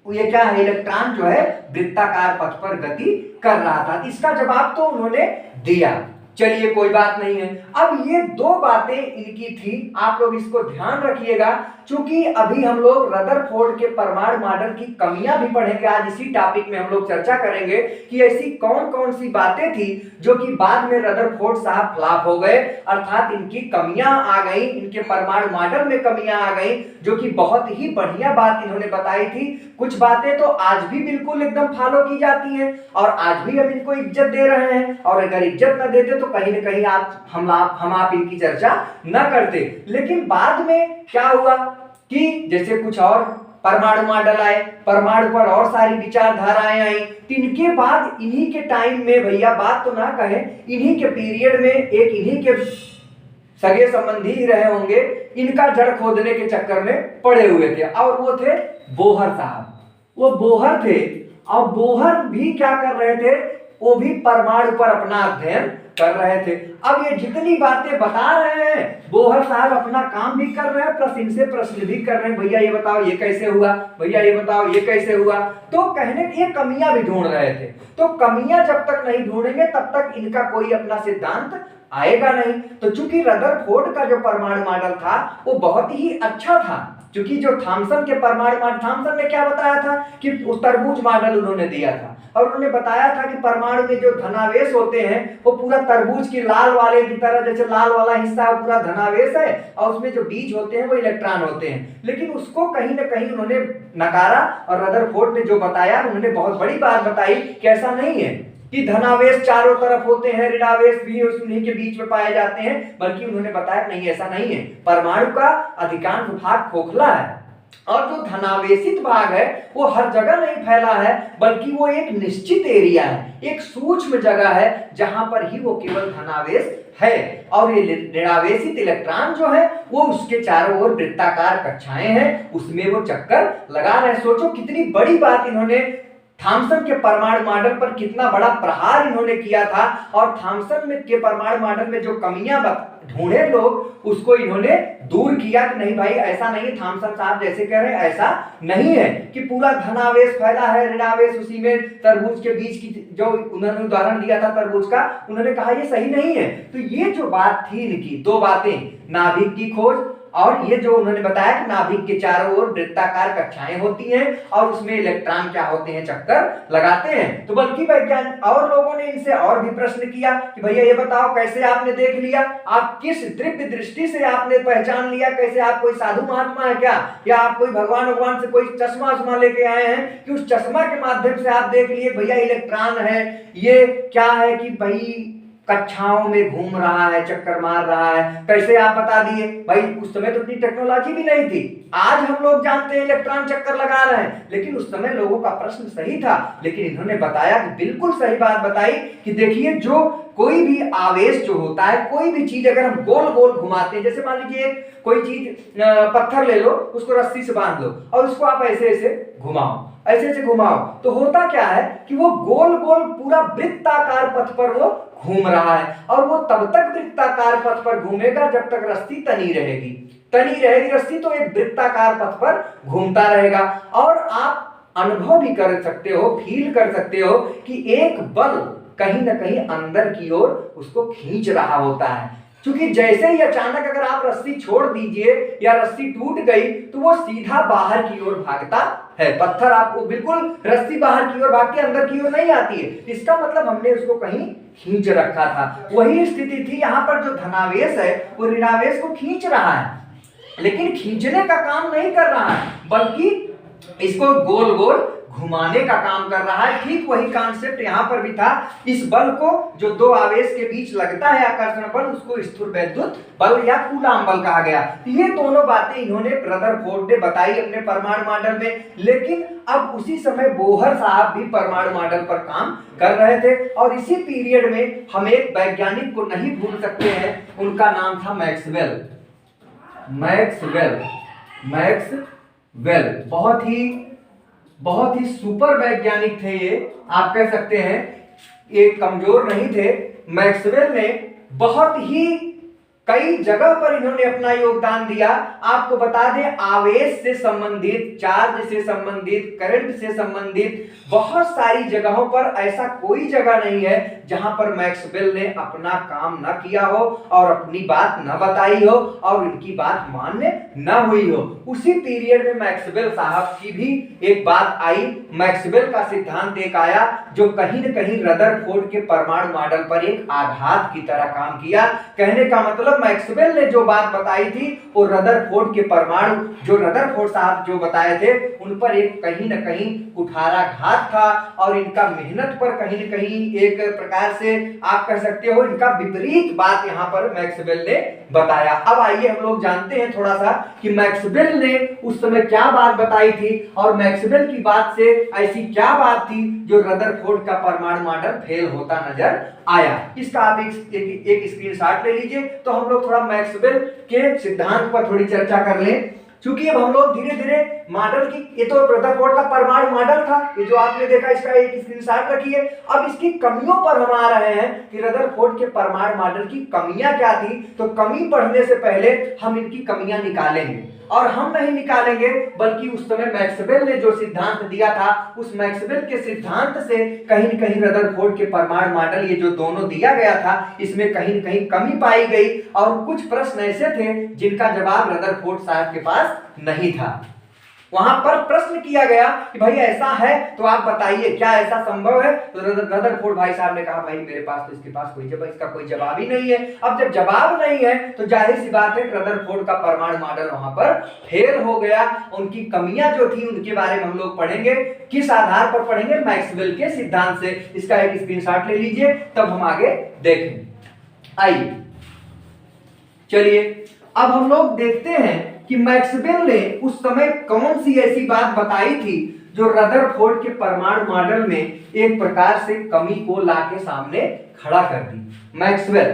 ये क्या है, इलेक्ट्रॉन जो है वृत्ताकार पथ पर गति कर रहा था। इसका जवाब तो उन्होंने दिया, चलिए कोई बात नहीं है। अब ये दो बातें इनकी थी, आप लोग इसको ध्यान रखिएगा, क्योंकि अभी हम लोग रदरफोर्ड के परमाणु मॉडल की कमियां भी पढ़ेंगे। आज इसी टॉपिक में हम लोग चर्चा करेंगे कि ऐसी कौन कौन सी बातें थी जो कि बाद में रदरफोर्ड साहब फ्लॉप हो गए, अर्थात इनकी कमियां आ गई, इनके परमाणु मॉडल में कमियां आ गई, जो कि बहुत ही बढ़िया बात इन्होंने बताई थी। कुछ बातें तो आज भी बिल्कुल एकदम फॉलो की जाती हैं और आज भी हम इनको इज्जत दे रहे हैं, और अगर इज्जत न देते तो कहीं न कहीं हम आप इनकी चर्चा न करते। लेकिन बाद में क्या हुआ कि जैसे कुछ और परमाणु मॉडल आए, परमाणु पर और सारी विचारधाराएं आई, इनके बाद इन्हीं के टाइम में, भैया बात तो ना कहें, इन्हीं के पीरियड में एक इन्हीं के सगे संबंधी ही रहे होंगे, इनका जड़ खोदने के चक्कर में पड़े हुए थे, और वो थे बोहर साहब। वो बोहर थे, और बोहर भी क्या कर रहे थे, वो भी परमाणु पर अपना अध्ययन कर रहे थे। अब ये जितनी बातें बता रहे हैं, बोहर साहब अपना काम भी कर रहे हैं, प्लस इनसे प्रश्न भी कर रहे हैं, भैया ये बताओ ये कैसे हुआ, भैया ये बताओ ये कैसे हुआ। तो कहने की ये कमियां भी ढूंढ रहे थे। तो कमियां जब तक नहीं ढूंढेंगे तब तक इनका कोई अपना सिद्धांत आएगा नहीं। तो चूंकि रदरफोर्ड का जो परमाणु मॉडल था वो बहुत ही अच्छा था, क्योंकि जो थॉमसन के परमाणु मॉडल, थॉमसन ने क्या बताया था कि तरबूज मॉडल उन्होंने दिया था, और उन्होंने बताया था कि परमाणु में जो धनावेश होते हैं वो पूरा तरबूज की लाल वाले की तरह, जैसे लाल वाला हिस्सा पूरा धनावेश है और उसमें जो बीज होते हैं वो इलेक्ट्रॉन होते हैं। लेकिन उसको कहीं ना कहीं उन्होंने नकारा, और रदरफोर्ड ने जो बताया उन्होंने बहुत बड़ी बात बताई कि ऐसा नहीं है कि धनावेश चारों तरफ होते हैं, ऋणावेश भी उन्हीं के बीच में पाए जाते हैं, बल्कि उन्होंने बताया नहीं ऐसा नहीं है, परमाणु का अधिकांश भाग खोखला है, और जो धनावेशित भाग है वो हर जगह नहीं फैला है, बल्कि वो एक निश्चित एरिया है, एक सूक्ष्म जगह है जहां पर ही वो केवल धनावेश है, और ये ऋणावेशित इलेक्ट्रॉन जो है वो उसके चारों ओर वृत्ताकार कक्षाएं हैं, उसमें वो चक्कर लगा रहे हैं। सोचो कितनी बड़ी बात इन्होंने थॉमसन के परमाणु मॉडल पर कितना बड़ा प्रहार इन्होंने किया था, और थॉमसन में के परमाणु मॉडल में जो कमियां ढूंढे लोग, उसको इन्होंने दूर किया कि नहीं भाई ऐसा नहीं है, थॉमसन साहब जैसे कह रहे हैं ऐसा नहीं है कि पूरा धनावेश फैला है, ऋणावेश उसी में तरबूज के बीच की जो उन्होंने उदाहरण दिया था तरबूज का, उन्होंने कहा ये सही नहीं है। तो ये जो बात थी इनकी, दो बातें, नाभिक की खोज और ये जो उन्होंने बताया कि नाभिक के चारों ओर वृत्ताकार कक्षाएं होती हैं और उसमें इलेक्ट्रॉन क्या होते हैं, चक्कर लगाते हैं। तो बल्कि वैज्ञानिक और लोगों ने इनसे और भी प्रश्न किया कि भैया ये बताओ कैसे आपने देख लिया, आप किस दिव्य दृष्टि से आपने पहचान लिया, कैसे आप कोई साधु महात्मा है क्या, या आप कोई भगवान से कोई चश्मा लेके आए हैं कि उस चश्मा के माध्यम से आप देख लिए भैया इलेक्ट्रॉन है, ये क्या है कि भाई कक्षाओं में घूम रहा है, चक्कर मार रहा है, कैसे आप बता दिए? भाई उस समय तो इतनी टेक्नोलॉजी भी नहीं थी, आज हम लोग जानते हैं इलेक्ट्रॉन चक्कर लगा रहे हैं, लेकिन उस समय लोगों का प्रश्न सही था। लेकिन इन्होंने बताया कि बिल्कुल सही बात बताई कि देखिए जो कोई भी आवेश जो होता है, कोई भी चीज अगर हम गोल गोल घुमाते हैं, जैसे मान लीजिए कोई चीज पत्थर ले लो, उसको रस्सी से बांध लो और उसको आप ऐसे ऐसे घुमाओ, ऐसे ऐसे घुमाओ, तो होता क्या है कि वो गोल गोल पूरा वृत्ताकार पथ पर वो घूम रहा है, और वो तब तक वृत्ताकार पथ पर घूमेगा जब तक रस्सी तनी रहेगी रस्सी, तो एक वृत्ताकार पथ पर घूमता रहेगा। और आप अनुभव भी कर सकते हो, फील कर सकते हो कि एक बल कहीं ना कहीं अंदर की ओर उसको खींच रहा होता है, क्योंकि जैसे ही अचानक अगर आप रस्सी छोड़ दीजिए या रस्सी टूट गई तो वो सीधा बाहर की ओर भागता है। पत्थर आपको बिल्कुल रस्सी बाहर की ओर भागती है, अंदर की ओर नहीं आती है, इसका मतलब हमने उसको कहीं खींच रखा था। वही स्थिति थी यहाँ पर, जो धनावेश है वो ऋणावेश को खींच रहा है, लेकिन खींचने का काम नहीं कर रहा है, बल्कि इसको गोल गोल घुमाने का काम कर रहा है। ठीक वही कॉन्सेप्ट यहाँ पर भी था। इस बल को जो दो आवेश के बीच लगता है आकर्षण बल, उसको स्थूल वैद्युत बल या कूलाम बल कहा गया। ये दोनों बातें इन्होंने रदरफोर्ड ने बताई अपने परमाणु मॉडल में, लेकिन अब उसी समय बोहर साहब भी परमाणु मॉडल पर काम कर रहे थे। और इसी पीरियड में हम एक वैज्ञानिक को नहीं भूल सकते हैं, उनका नाम था मैक्सवेल। बहुत ही सुपर वैज्ञानिक थे ये, आप कह सकते हैं, ये कमजोर नहीं थे। मैक्सवेल ने बहुत ही कई जगह पर इन्होंने अपना योगदान दिया। आपको बता दें, आवेश से संबंधित, चार्ज से संबंधित, करंट से संबंधित बहुत सारी जगहों पर ऐसा कोई जगह नहीं है जहां पर मैक्सवेल ने अपना काम न किया हो और अपनी बात न बताई हो और उनकी बात मान्य न हुई हो। उसी पीरियड में मैक्सवेल साहब की भी एक बात आई, मैक्सवेल का सिद्धांत एक आया जो कहीं न कहीं रदरफोर्ड के परमाणु मॉडल पर एक आघात की तरह काम किया। कहने का मतलब मैक्सवेल ने जो बात बताई थी वो रदरफोर्ड के परमाणु, जो रदरफोर्ड साहब जो बताए थे, उन पर एक कहीं न कहीं कुठाराघात था और इनका मेहनत पर कहीं न कहीं एक प्रकार से आप कह सकते हो इनका विपरीत बात यहाँ पर मैक्सवेल ने बताया। अब आइए हम लोग जानते हैं थोड़ा सा कि मैक्सवेल ने उस समय क्या बात बताई थी और मैक्सवेल की बात से ऐसी क्या बात थी जो रदरफोर्ड का परमाणु मॉडल फेल होता नजर आया। इसका आप एक स्क्रीनशॉट ले लीजिए, तो हम लोग थोड़ा मैक्सवेल के सिद्धांत पर थोड़ी चर्चा कर लें। क्योंकि अब हम लोग धीरे धीरे मॉडल की, ये तो रदरफोर्ड का परमाणु मॉडल था, ये जो आपने देखा, इसका एक स्क्रीनशॉट रखिए। अब इसकी कमियों पर हम आ रहे हैं कि रदरफोर्ड के परमाणु मॉडल की कमियां क्या थी। तो कमी पढ़ने से पहले हम इनकी कमियां निकालेंगे, और हम नहीं निकालेंगे बल्कि उस समय मैक्सवेल ने जो सिद्धांत दिया था, उस मैक्सवेल के सिद्धांत से कहीं न कहीं रदरफोर्ड के परमाणु मॉडल ये जो दोनों दिया गया था, इसमें कहीं न कहीं कमी पाई गई और कुछ प्रश्न ऐसे थे जिनका जवाब रदरफोर्ड साहब के पास नहीं था। वहां पर प्रश्न किया गया कि भाई ऐसा है तो आप बताइए, क्या ऐसा संभव है? तो रदरफोर्ड भाई साहब ने कहा भाई मेरे पास तो इसका कोई जवाब ही नहीं है। अब जब जवाब नहीं है तो जाहिर सी बात है रदरफोर्ड का परमाणु मॉडल वहां पर फेल हो गया। उनकी कमियां जो थी उनके बारे में हम लोग पढ़ेंगे, किस आधार पर पढ़ेंगे? मैक्सवेल के सिद्धांत से। इसका एक स्क्रीनशॉट ले लीजिए, तब हम आगे देखें। आइए चलिए अब हम लोग देखते हैं कि मैक्सवेल ने उस समय कौन सी ऐसी बात बताई थी जो रदरफोर्ड के परमाणु मॉडल में एक प्रकार से कमी को लाके सामने खड़ा कर दी। मैक्सवेल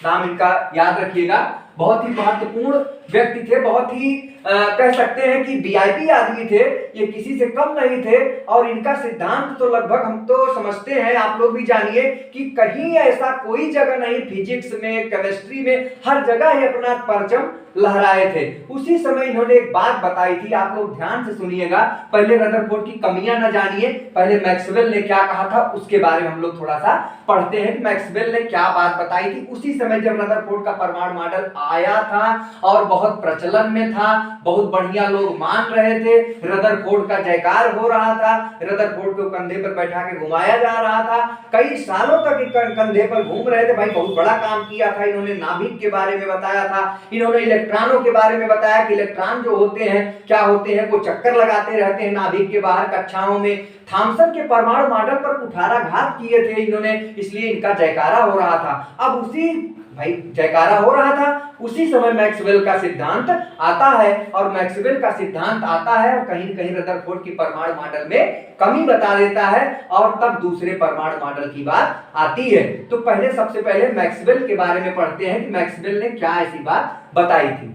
नाम इनका याद रखिएगा, बहुत ही महत्वपूर्ण व्यक्ति थे, बहुत ही कह सकते हैं कि वीआईपी आदमी थे, ये किसी से कम नहीं थे। और इनका सिद्धांत तो लगभग हम तो समझते हैं, आप लोग भी जानिए कि कहीं ऐसा कोई जगह नहीं, फिजिक्स में, केमिस्ट्री में, हर जगह ही अपना परचम लहराए थे। उसी समय इन्होंने एक बात बताई थी, आप लोग ध्यान से सुनिएगा। पहले रदरफोर्ड की कमियां न जानिए, पहले मैक्सवेल ने क्या कहा था उसके बारे में हम लोग थोड़ा सा पढ़ते हैं कि मैक्सवेल ने क्या बात बताई थी उसी समय जब रदरफोर्ड का परमाणु मॉडल आया था और बहुत प्रचलन में था, बहुत बढ़िया लोग मान रहे थे, रदरफोर्ड का जयकार हो रहा था, रदरफोर्ड को कंधे पर बैठा के घुमाया जा रहा था, कई सालों तक कंधे पर घूम रहे थे। भाई बहुत बड़ा काम किया था इन्होंने, नाभिक के बारे में बताया था, इन्होंने इलेक्ट्रॉनों के बारे में बताया कि इलेक्ट्रॉन जो होते हैं क्या होते हैं, वो चक्कर लगाते रहते हैं नाभिक के बाहर कक्षाओं में। थॉमसन के परमाणु मॉडल पर कुठाराघात किए थे इन्होंने, इसलिए इनका जयकारा हो रहा था। अब उसी भाई जयकारा हो रहा था, उसी समय मैक्सवेल का सिद्धांत आता है और मैक्सवेल का सिद्धांत आता है और कहीं कहीं रदरफोर्ड की परमाणु मॉडल में कमी बता देता है और तब दूसरे परमाणु मॉडल की बात आती है। तो पहले सबसे पहले मैक्सवेल के बारे में पढ़ते हैं कि मैक्सवेल ने क्या ऐसी बात बताई थी।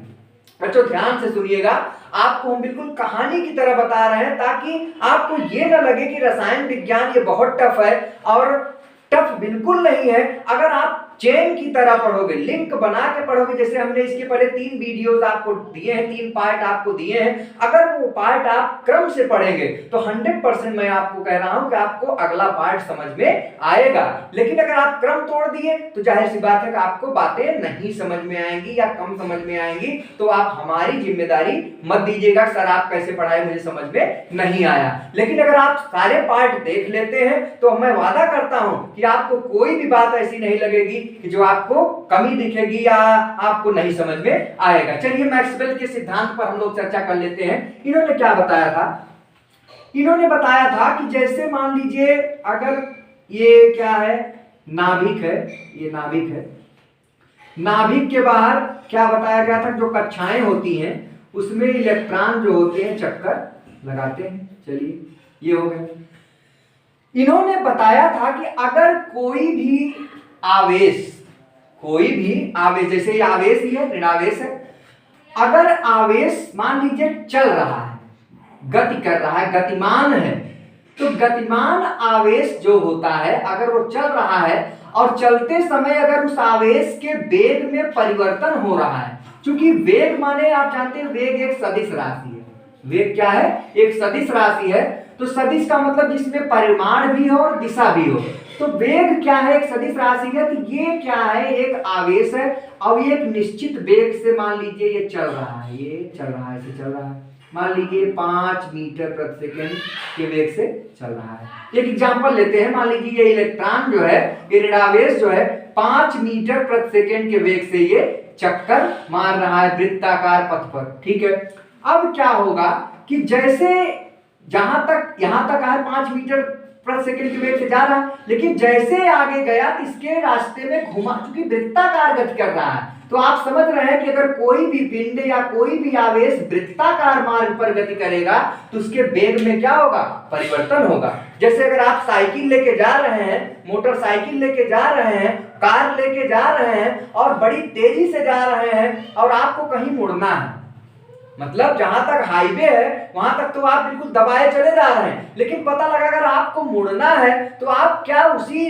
बच्चों ध्यान से सुनिएगा, आपको हम बिल्कुल कहानी की तरह बता रहे हैं ताकि आपको ये ना लगे कि रसायन विज्ञान ये बहुत टफ है, और टफ बिल्कुल नहीं है। अगर आप चेन की तरह पढ़ोगे, लिंक बना के पढ़ोगे, जैसे हमने इसके पहले 3 वीडियोस आपको दिए हैं, 3 पार्ट आपको दिए हैं, अगर वो पार्ट आप क्रम से पढ़ेंगे तो 100% मैं आपको कह रहा हूं कि आपको अगला पार्ट समझ में आएगा। लेकिन अगर आप क्रम तोड़ दिए तो जाहिर सी बात है कि आपको बातें नहीं समझ में आएंगी या कम समझ में आएंगी। तो आप हमारी जिम्मेदारी मत दीजिएगा सर आप कैसे पढ़ाए मुझे समझ में नहीं आया। लेकिन अगर आप सारे पार्ट देख लेते हैं तो मैं वादा करता हूं कि आपको कोई भी बात ऐसी नहीं लगेगी कि जो आपको कमी दिखेगी या आपको नहीं समझ में आएगा। चलिए मैक्सवेल के सिद्धांत पर हम लोग चर्चा कर लेते हैं। इन्होंने क्या बताया था? इन्होंने बताया था कि जैसे मान लीजिए अगर ये क्या है, नाभिक है, ये नाभिक है, नाभिक के बाहर क्या बताया गया था, जो कक्षाएं होती हैं उसमें इलेक्ट्रॉन जो होते हैं चक्कर लगाते हैं। चलिए ये हो गया। इन्होंने बताया था कि अगर कोई भी आवेश जैसे ये आवेश ही है, ऋणावेश है, अगर आवेश मान लीजिए चल रहा है, गति कर रहा है, गतिमान है, तो गतिमान आवेश जो होता है अगर वो चल रहा है और चलते समय अगर उस आवेश के वेग में परिवर्तन हो रहा है, क्योंकि वेग माने आप जानते हैं वेग एक सदिश राशि है। वेग क्या है? एक सदिश राशि है। तो सदिश का मतलब जिसमें परिमाण भी हो और दिशा भी हो। तो वेग क्या है? एक सदिश राशि है। तो ये क्या है? एक आवेश है और ये एक निश्चित वेग से मान लीजिए ये चल रहा है, ये चल रहा है, ऐसे चल रहा है, मान लीजिए 5 मीटर प्रति सेकंड के वेग से चल रहा है। एक एग्जांपल लेते हैं, मान लीजिए ये इलेक्ट्रॉन जो है, ये ऋणावेश जो है 5 मीटर प्रति सेकंड के वेग से ये चक्कर मार रहा है वृत्ताकार पथ पर। ठीक है, अब क्या होगा कि जैसे जहां तक यहां तक आया 5 मीटर प्रति सेकंड के वेग से जा रहा है, लेकिन जैसे आगे गया तो इसके रास्ते में घुमा, क्योंकि वृत्ताकार गति कर रहा है। तो आप समझ रहे हैं कि अगर कोई भी पिंड या कोई भी आवेश वृत्ताकार मार्ग पर गति करेगा तो उसके वेग में क्या होगा? परिवर्तन होगा। जैसे अगर आप साइकिल लेके जा रहे हैं, मोटरसाइकिल लेके जा रहे हैं, कार लेके जा रहे हैं और बड़ी तेजी से जा रहे हैं और आपको कहीं मुड़ना है, मतलब जहां तक हाईवे है वहां तक तो आप बिल्कुल दबाए चले जा रहे हैं, लेकिन पता लगा अगर आपको मुड़ना है तो आप क्या उसी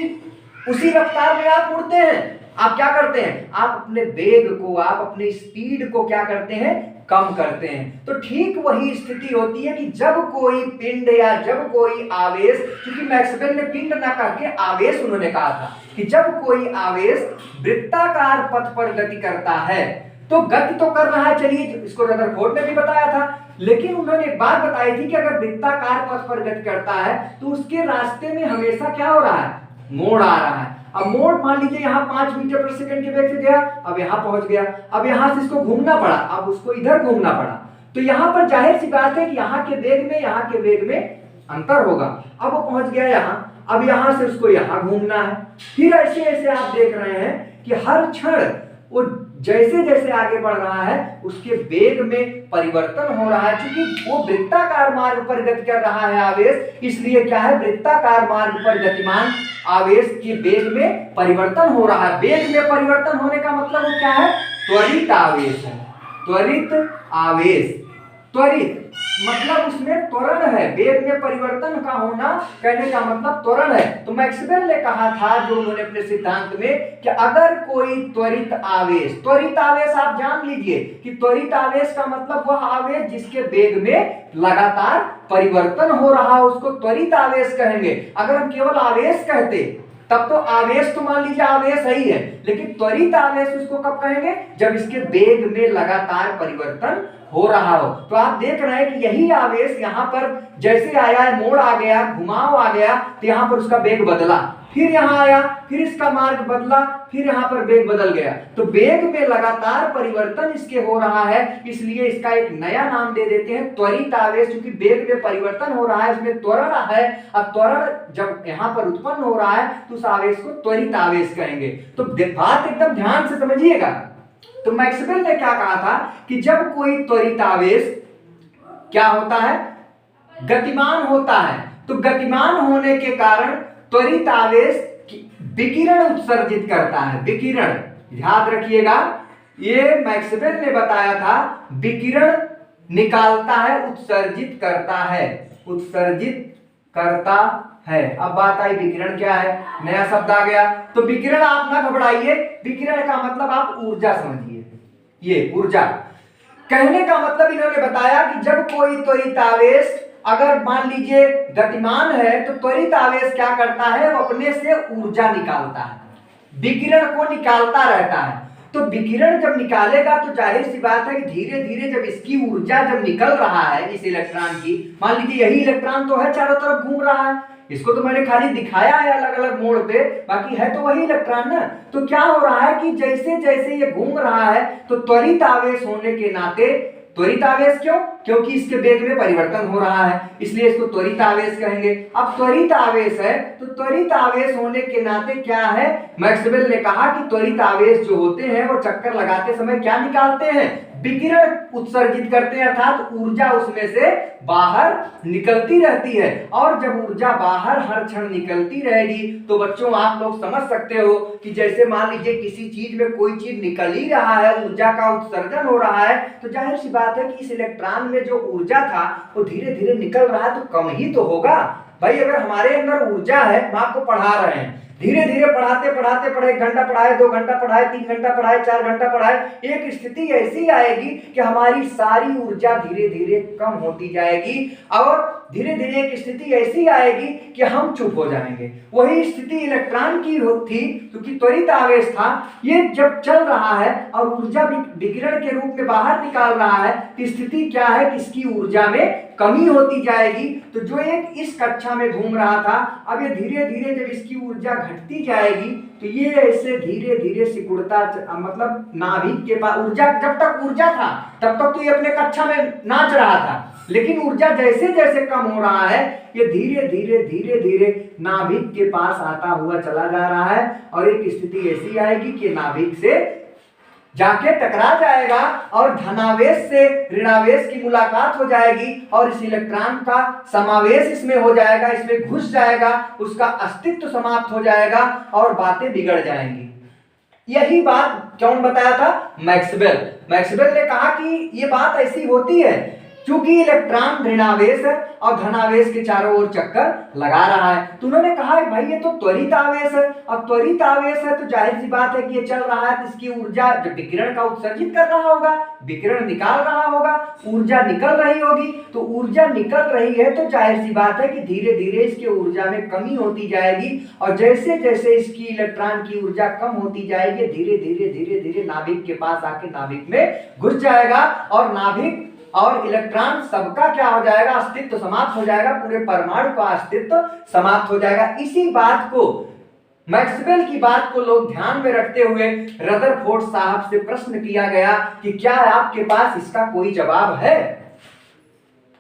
रफ्तार में आप मुड़ते हैं? आप क्या करते हैं? आप अपने वेग को, आप अपनी स्पीड को क्या करते हैं? कम करते हैं। तो ठीक वही स्थिति होती है कि जब कोई पिंड या जब कोई आवेश, क्योंकि मैक्सवेल ने पिंड ना कह के आवेश उन्होंने कहा था कि जब कोई आवेश वृत्ताकार पथ पर गति करता है तो गति तो कर रहा है, चलिए इसको रदरफोर्ड ने भी बताया था, लेकिन उन्होंने एक बात बताई थी कि अगर वृत्ताकार पथ पर गति करता है तो उसके रास्ते में हमेशा क्या हो रहा है? मोड़ आ रहा है। अब मोड़ मान लीजिए यहाँ 5 मीटर प्रति सेकंड के वेग से गया, अब यहाँ पहुंच गया, अब यहाँ से इसको घूमना पड़ा, अब उसको इधर घूमना पड़ा, तो यहाँ पर जाहिर सी बात है कि यहाँ के वेग में यहाँ के वेग में अंतर होगा। अब वो पहुंच गया यहाँ, अब यहाँ से उसको यहाँ घूमना है। फिर ऐसे ऐसे आप देख रहे हैं कि हर क्षण वो जैसे जैसे आगे बढ़ रहा है उसके वेग में परिवर्तन हो रहा है, क्योंकि वो वृत्ताकार मार्ग पर गति कर रहा है आवेश, इसलिए क्या है, वृत्ताकार मार्ग पर गतिमान आवेश के वेग में परिवर्तन हो रहा है। वेग में परिवर्तन होने का मतलब वो क्या है, त्वरित आवेश है। त्वरित आवेश, त्वरित मतलब उसमें त्वरण है, वेग में परिवर्तन का होना कहने का मतलब त्वरण है। तो मैक्सवेल ने कहा था जो उन्होंने अपने सिद्धांत में कि अगर कोई त्वरित आवेश आप जान लीजिए कि त्वरित आवेश का मतलब वह आवेश जिसके वेग में लगातार परिवर्तन हो रहा है उसको त्वरित आवेश कहेंगे। अगर हम केवल आवेश कहते तब तो आवेश तो मान लीजिए आवेश है ही है, लेकिन त्वरित आवेश उसको कब कहेंगे, जब इसके वेग में लगातार परिवर्तन हो रहा हो। तो आप देख रहे हैं कि यही आवेश यहाँ पर जैसे आया है, मोड़ आ गया, घुमाव आ गया, तो यहाँ पर उसका वेग बदला, फिर यहाँ आया, फिर इसका मार्ग बदला, फिर यहाँ पर वेग बदल गया। तो वेग में लगातार परिवर्तन इसके हो रहा है, इसलिए इसका एक नया नाम दे देते हैं त्वरित आवेश। क्योंकि वेग में परिवर्तन हो रहा है, इसमें त्वरण है, अब त्वरण जब यहाँ पर उत्पन्न हो रहा है तो उस आवेश को त्वरित आवेश कहेंगे। तो बात एकदम ध्यान से समझिएगा। तो मैक्सवेल ने क्या कहा था कि जब कोई त्वरित आवेश क्या होता है, गतिमान होता है, तो गतिमान होने के कारण त्वरित आवेश विकिरण उत्सर्जित करता है। विकिरण याद रखिएगा, ये मैक्सवेल ने बताया था, विकिरण निकालता है, उत्सर्जित करता है, उत्सर्जित करता है। अब बात आई विकिरण क्या है, नया शब्द आ गया। तो विकिरण आप ना घबराइए, विकिरण का मतलब आप ऊर्जा समझिए, ये ऊर्जा कहने का मतलब इन्होंने बताया कि जब कोई त्वरित आवेश अगर मान लीजिए गतिमान है तो त्वरित आवेश क्या करता है, वो अपने से ऊर्जा निकालता है, विकिरण को निकालता रहता है। तो विकिरण जब निकालेगा तो जाहिर सी बात है कि धीरे धीरे जब इसकी ऊर्जा जब निकल रहा है इस इलेक्ट्रॉन की, मान लीजिए यही इलेक्ट्रॉन तो है, चारों तरफ घूम रहा है, इसको तो मैंने खाली दिखाया है अलग अलग मोड़ पे, बाकी है तो वही इलेक्ट्रॉन ना। तो क्या हो रहा है कि जैसे जैसे ये घूम रहा है तो त्वरित आवेश होने के नाते, त्वरित आवेश क्यों, क्योंकि इसके वेग में परिवर्तन हो रहा है, इसलिए इसको त्वरित आवेश कहेंगे। अब त्वरित आवेश है तो त्वरित आवेश होने के नाते क्या है, मैक्सवेल ने कहा कि त्वरित आवेश जो होते हैं वो चक्कर लगाते समय क्या निकालते हैं, विकिरण उत्सर्जित करते हैं, अर्थात ऊर्जा उसमें से बाहर निकलती रहती है। और जब ऊर्जा बाहर हर क्षण निकलती रहेगी तो बच्चों आप लोग समझ सकते हो कि जैसे मान लीजिए किसी चीज में कोई चीज निकल ही रहा है, ऊर्जा का उत्सर्जन हो रहा है, तो जाहिर सी बात है कि इस इलेक्ट्रॉन में जो ऊर्जा था वो धीरे धीरे निकल रहा है, तो कम ही तो होगा। भाई अगर हमारे अंदर ऊर्जा है, हम आपको पढ़ा रहे हैं, धीरे धीरे पढ़ाते पढ़ाते पढ़े, 1 घंटा पढ़ाए, 2 घंटा पढ़ाए, 3 घंटा पढ़ाए, 4 घंटा पढ़ाए, एक स्थिति ऐसी आएगी कि हमारी सारी ऊर्जा धीरे धीरे कम होती जाएगी और धीरे धीरे एक स्थिति ऐसी आएगी कि हम चुप हो जाएंगे। वही स्थिति इलेक्ट्रॉन की थी, क्योंकि त्वरित आवेश था, ये जब चल रहा है और ऊर्जा विकिरण के रूप में बाहर निकाल रहा है, तो स्थिति क्या है कि इसकी ऊर्जा में कमी होती जाएगी। तो जो एक इस कक्षा में घूम रहा था, अब ये धीरे धीरे जब इसकी ऊर्जा घटती जाएगी तो ये ऐसे धीरे धीरे सिकुड़ता, मतलब नाभिक के पास ऊर्जा, जब तक ऊर्जा था तब तक तो ये अपने कक्षा में नाच रहा था, लेकिन ऊर्जा जैसे जैसे कम हो रहा है ये धीरे धीरे नाभिक के पास आता हुआ चला जा रहा है और एक स्थिति ऐसी आएगी कि नाभिक से जाके टकरा जाएगा और धनावेश से ऋणावेश की मुलाकात हो जाएगी और इस इलेक्ट्रॉन का समावेश इसमें हो जाएगा, इसमें घुस जाएगा, उसका अस्तित्व समाप्त हो जाएगा और बातें बिगड़ जाएंगी। यही बात कौन बताया था, मैक्सवेल ने कहा कि ये बात ऐसी होती है क्योंकि इलेक्ट्रॉन ऋणावेश है और धनावेश के चारों ओर चक्कर लगा रहा है। तो उन्होंने कहा भाई ये तो त्वरित आवेश है और त्वरित आवेश है तो जाहिर सी बात है कि ये चल रहा है, तो इसकी ऊर्जा जब विकिरण का उत्सर्जित कर रहा होगा, विकिरण निकाल रहा होगा, ऊर्जा निकल रही होगी। तो ऊर्जा निकल रही है तो जाहिर सी बात है कि धीरे धीरे इसकी ऊर्जा में कमी होती जाएगी और जैसे जैसे इसकी इलेक्ट्रॉन की ऊर्जा कम होती जाएगी धीरे धीरे नाभिक के पास आके नाभिक में घुस जाएगा और नाभिक और इलेक्ट्रॉन सबका क्या हो जाएगा, अस्तित्व समाप्त हो जाएगा, पूरे परमाणु का अस्तित्व समाप्त हो जाएगा। इसी बात को, मैक्सवेल की बात को लोग ध्यान में रखते हुए रदरफोर्ड साहब से प्रश्न किया गया कि क्या आपके पास इसका कोई जवाब है।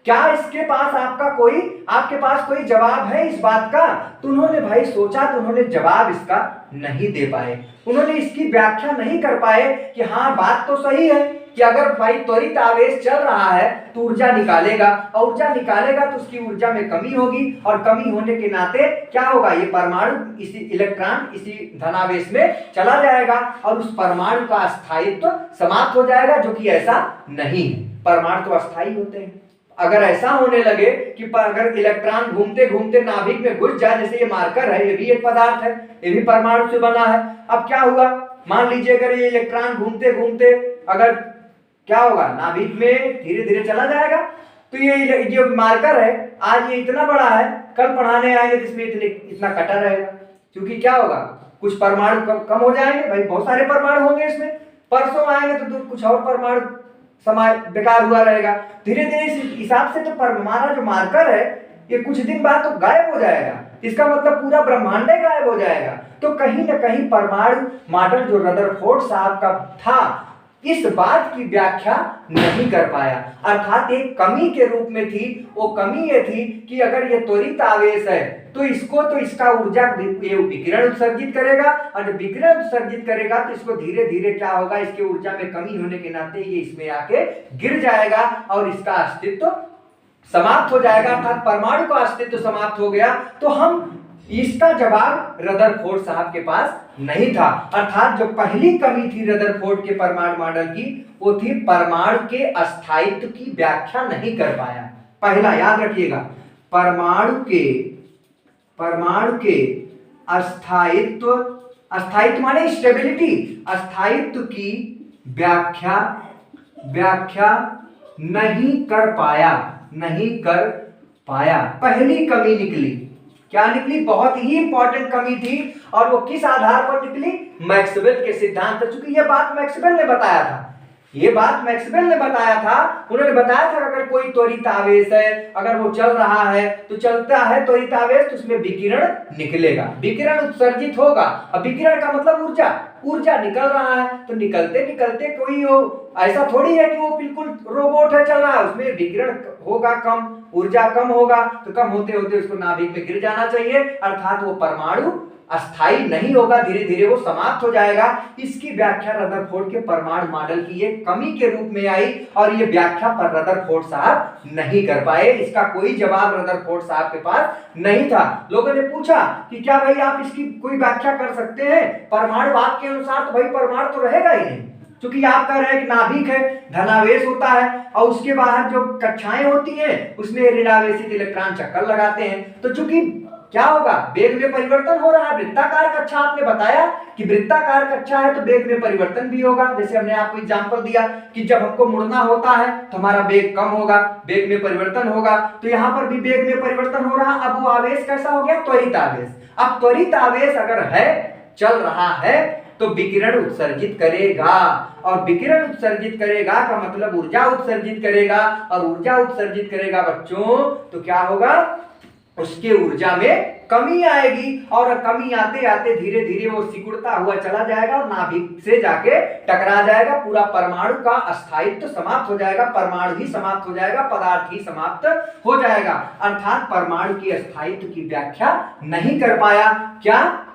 क्या इसके पास आपके पास कोई जवाब है इस बात का? तो उन्होंने भाई सोचा, तो उन्होंने जवाब इसका नहीं दे पाए, उन्होंने इसकी व्याख्या नहीं कर पाए कि हाँ बात तो सही है कि अगर भाई त्वरित आवेश चल रहा है तो ऊर्जा निकालेगा, और ऊर्जा निकालेगा तो उसकी ऊर्जा में कमी होगी, और कमी होने के नाते क्या होगा, ये परमाणु इसी इलेक्ट्रॉन इसी धनावेश में चला जाएगा और उस परमाणु का अस्थायित्व समाप्त हो जाएगा, जो कि ऐसा नहीं है। परमाणु तो अस्थायी होते हैं। अगर ऐसा होने लगे कि अगर इलेक्ट्रॉन घूमते घूमते नाभिक में घुस जाए, जैसे ये मार्कर है, ये भी एक पदार्थ है, ये भी परमाणु से बना है। अब क्या हुआ, मान लीजिए अगर ये इलेक्ट्रॉन घूमते घूमते अगर क्या होगा, नाभिक में धीरे धीरे चला जाएगा, तो ये जो मार्कर है आज ये इतना बड़ा है, कल पढ़ाने आएंगे तो इसमें इतना कटा रहेगा, क्योंकि क्या होगा, कुछ परमाणु कम हो जाएंगे, भाई बहुत सारे परमाणु होंगे इसमें, परसों आएंगे तो कुछ और परमाणु समय बेकार हुआ रहेगा। धीरे धीरे इस हिसाब से तो हमारा जो मार्कर है ये कुछ दिन बाद तो गायब हो जाएगा, इसका मतलब पूरा ब्रह्मांड गायब हो जाएगा। तो कहीं ना कहीं परमाणु मॉडल जो रदरफोर्ड साहब का था, इस बात की व्याख्या नहीं कर पाया, अर्थात एक कमी के रूप में थी। वो कमी ये थी कि अगर ये त्वरित आवेश है तो इसका ऊर्जा विकिरण उत्सर्जित करेगा, और जब विकिरण उत्सर्जित करेगा तो इसको धीरे धीरे क्या होगा, इसके ऊर्जा में कमी होने के नाते ये इसमें आके गिर जाएगा और इसका अस्तित्व समाप्त हो जाएगा, अर्थात परमाणु का अस्तित्व समाप्त हो गया। तो हम इसका जवाब रदरफोर्ड साहब के पास नहीं था, अर्थात जो पहली कमी थी रदरफोर्ड के परमाणु मॉडल की, वो थी परमाणु के अस्थायित्व की व्याख्या नहीं कर पाया। पहला याद रखिएगा, परमाणु के अस्थायित्व माने स्टेबिलिटी, अस्थायित्व की व्याख्या नहीं कर पाया। पहली कमी निकली, क्या निकली, बहुत ही इंपॉर्टेंट कमी थी, और वो किस आधार पर निकली, मैक्सवेल के सिद्धांत पर। चूंकि ये बात मैक्सवेल ने बताया था, उन्होंने बताया था कि अगर कोई त्वरित आवेश है, अगर वो चल रहा है तो चलता है त्वरित आवेश, तो उसमें विकिरण निकलेगा, विकिरण उत्सर्जित होगा। अब विकिरण का मतलब ऊर्जा निकल रहा है, तो निकलते निकलते कोई ऐसा थोड़ी है कि वो बिल्कुल रोबोट है चल रहा है, उसमें विकिरण होगा कम, ऊर्जा कम होगा, तो कम होते होते उसको नाभिक में गिर जाना चाहिए, अर्थात वो परमाणु अस्थाई नहीं होगा, धीरे धीरे वो समाप्त हो जाएगा। इसकी व्याख्या रदरफोर्ड के परमाणु मॉडल की एक कमी के रूप में आई, और ये व्याख्या पर रदरफोर्ड साहब नहीं कर पाए। इसका कोई जवाब रदरफोर्ड साहब के पास नहीं था। लोगों ने पूछा कि क्या भाई आप इसकी कोई व्याख्या कर सकते हैं परमाणु आपके अनुसार? तो भाई परमाणु तो रहेगा ही नहीं, क्योंकि आप कह रहे हैं कि नाभिक है, धनावेश होता है, और उसके बाहर जो कक्षाएं होती हैं उसमें ऋणावेशित इलेक्ट्रॉन चक्कर लगाते हैं। तो चूंकि क्या होगा, वेग में परिवर्तन हो रहा है। वृत्ताकार कक्षा आपने बताया कि वृत्ताकार कक्षा है तो वेग में परिवर्तन भी होगा। जैसे हमने आपको एग्जांपल दिया कि जब हमको मुड़ना होता है तो हमारा वेग कम होगा, वेग में परिवर्तन होगा, तो यहाँ पर भी वेग में परिवर्तन हो रहा। अब वो आवेश कैसा हो गया, त्वरित आवेश। अब त्वरित आवेश अगर है, चल रहा है, तो विकिरण उत्सर्जित करेगा, और विकिरण उत्सर्जित करेगा का मतलब ऊर्जा उत्सर्जित करेगा, और ऊर्जा उत्सर्जित करेगा बच्चों तो क्या होगा, उसके ऊर्जा में कमी आएगी, और कमी आते आते धीरे धीरे वो सिकुड़ता हुआ चला जाएगा और नाभिक से जाके टकरा जाएगा। पूरा परमाणु का अस्थायित्व समाप्त हो जाएगा, परमाणु ही समाप्त हो जाएगा, पदार्थ ही समाप्त हो जाएगा। अर्थात परमाणु की अस्थायित्व की व्याख्या नहीं कर पाया क्या,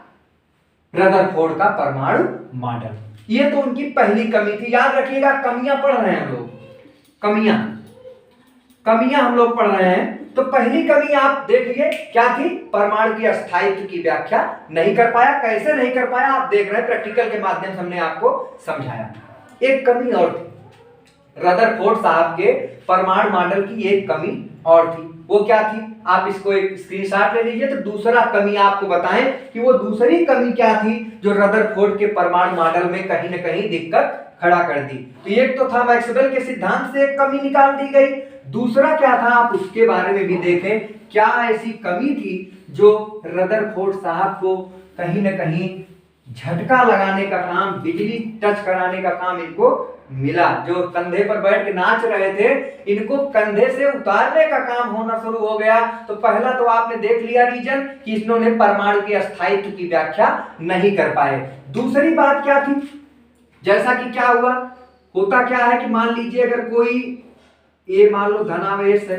रदरफोर्ड का परमाणु मॉडल। ये तो उनकी पहली कमी थी। याद रखिएगा, कमियां पढ़ रहे हैं हम लोग, कमियां हम लोग पढ़ रहे हैं। तो पहली कमी आप देखिए क्या थी, परमाणु की अस्थायित्व की व्याख्या नहीं कर पाया। कैसे नहीं कर पाया आप देख रहे हैं, प्रैक्टिकल के माध्यम से हमने आपको समझाया। एक कमी और थी, रदरफोर्ड साहब के परमाणु मॉडल की एक कमी और थी। वो क्या थी, आप इसको एक स्क्रीनशॉट ले लीजिए। तो दूसरा कमी आपको बताएं कि वो दूसरी कमी क्या थी जो रदरफोर्ड के परमाणु मॉडल में कहीं ना कहीं दिक्कत खड़ा कर दी। तो एक तो था मैक्सवेल के सिद्धांत से एक कमी निकाल दी गई, दूसरा क्या था आप उसके बारे में भी देखें, क्या ऐसी कमी थी जो रदरफोर्ड साहब को कहीं ना कहीं झटका लगाने का काम, बिजली टच कराने का काम इनको मिला। जो कंधे पर बैठ के नाच रहे थे, इनको कंधे से उतारने का काम होना शुरू हो गया। तो पहला तो आपने देख लिया रीजन कि इन्होंने परमाणु के अस्थायित्व की व्याख्या नहीं कर पाए। दूसरी बात क्या थी, जैसा कि क्या हुआ, होता क्या है कि मान लीजिए अगर कोई ये मान लो धनावेश है,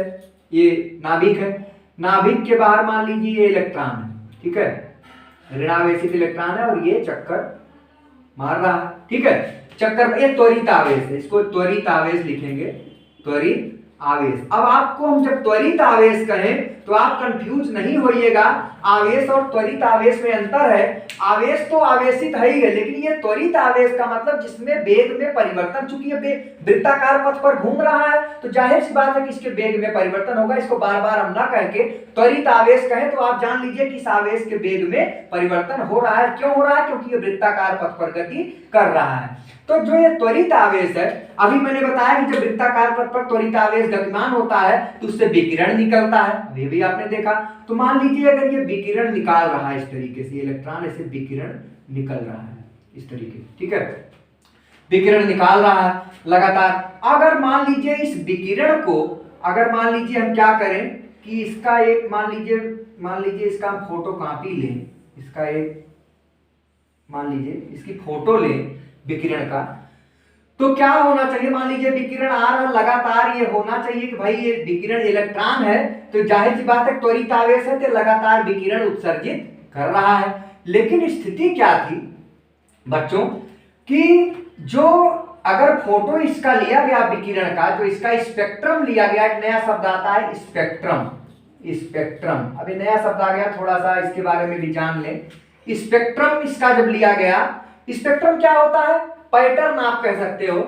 ये नाभिक है, नाभिक के बाहर मान लीजिए ये इलेक्ट्रॉन है, ठीक है, ऋणावेशित इलेक्ट्रॉन है और ये चक्कर मार रहा है, ठीक है, चक्कर, ये त्वरित आवेश है, इसको त्वरित आवेश लिखेंगे, त्वरित आवेश। अब आपको हम जब त्वरित आवेश कहें तो आप कंफ्यूज नहीं होइएगा, आवेश और त्वरित आवेश में अंतर है। आवेश तो आवेशित है ही है, लेकिन ये त्वरित आवेश का मतलब जिसमें वेग में परिवर्तन, चूंकि ये वृत्ताकार पथ पर घूम रहा है तो जाहिर सी बात है कि इसके वेग में परिवर्तन होगा। इसको बार बार हम ना कह के त्वरित आवेश कहें तो आप जान लीजिए कि इस आवेश के वेग में परिवर्तन हो रहा है। क्यों हो रहा है? क्योंकि ये वृत्ताकार पथ पर गति कर रहा है। तो जो ये त्वरित आवेश है, अभी मैंने बताया कि जब वृत्ताकार पथ पर त्वरित आवेश गतिमान होता है तो उससे विकिरण निकलता है, ये भी आपने देखा। तो मान लीजिए अगर ये विकिरण निकाल रहा है इस तरीके से, इलेक्ट्रॉन ऐसे विकिरण निकल रहा है इस तरीके, ठीक है, विकिरण निकाल रहा है लगातार। अगर मान लीजिए इस विकिरण को, अगर मान लीजिए हम क्या करें कि इसका एक मान लीजिए इसका हम फोटो कॉपी लें, इसका एक मान लीजिए इसकी फोटो लें विकिरण का, तो क्या होना चाहिए? मान लीजिए विकिरण आ रहा लगातार, ये होना चाहिए कि भाई ये विकिरण इलेक्ट्रॉन है तो जाहिर सी बात है त्वरित आवेश है तो लगातार विकिरण उत्सर्जित कर रहा है। लेकिन स्थिति क्या थी बच्चों कि जो अगर फोटो इसका लिया गया विकिरण का, जो इसका स्पेक्ट्रम लिया गया, एक नया शब्द आता है स्पेक्ट्रम, स्पेक्ट्रम, अभी नया शब्द आ गया, थोड़ा सा इसके बारे में भी जान लें। स्पेक्ट्रम इसका जब लिया गया, स्पेक्ट्रम क्या होता है? पैटर्न आप कह सकते हो,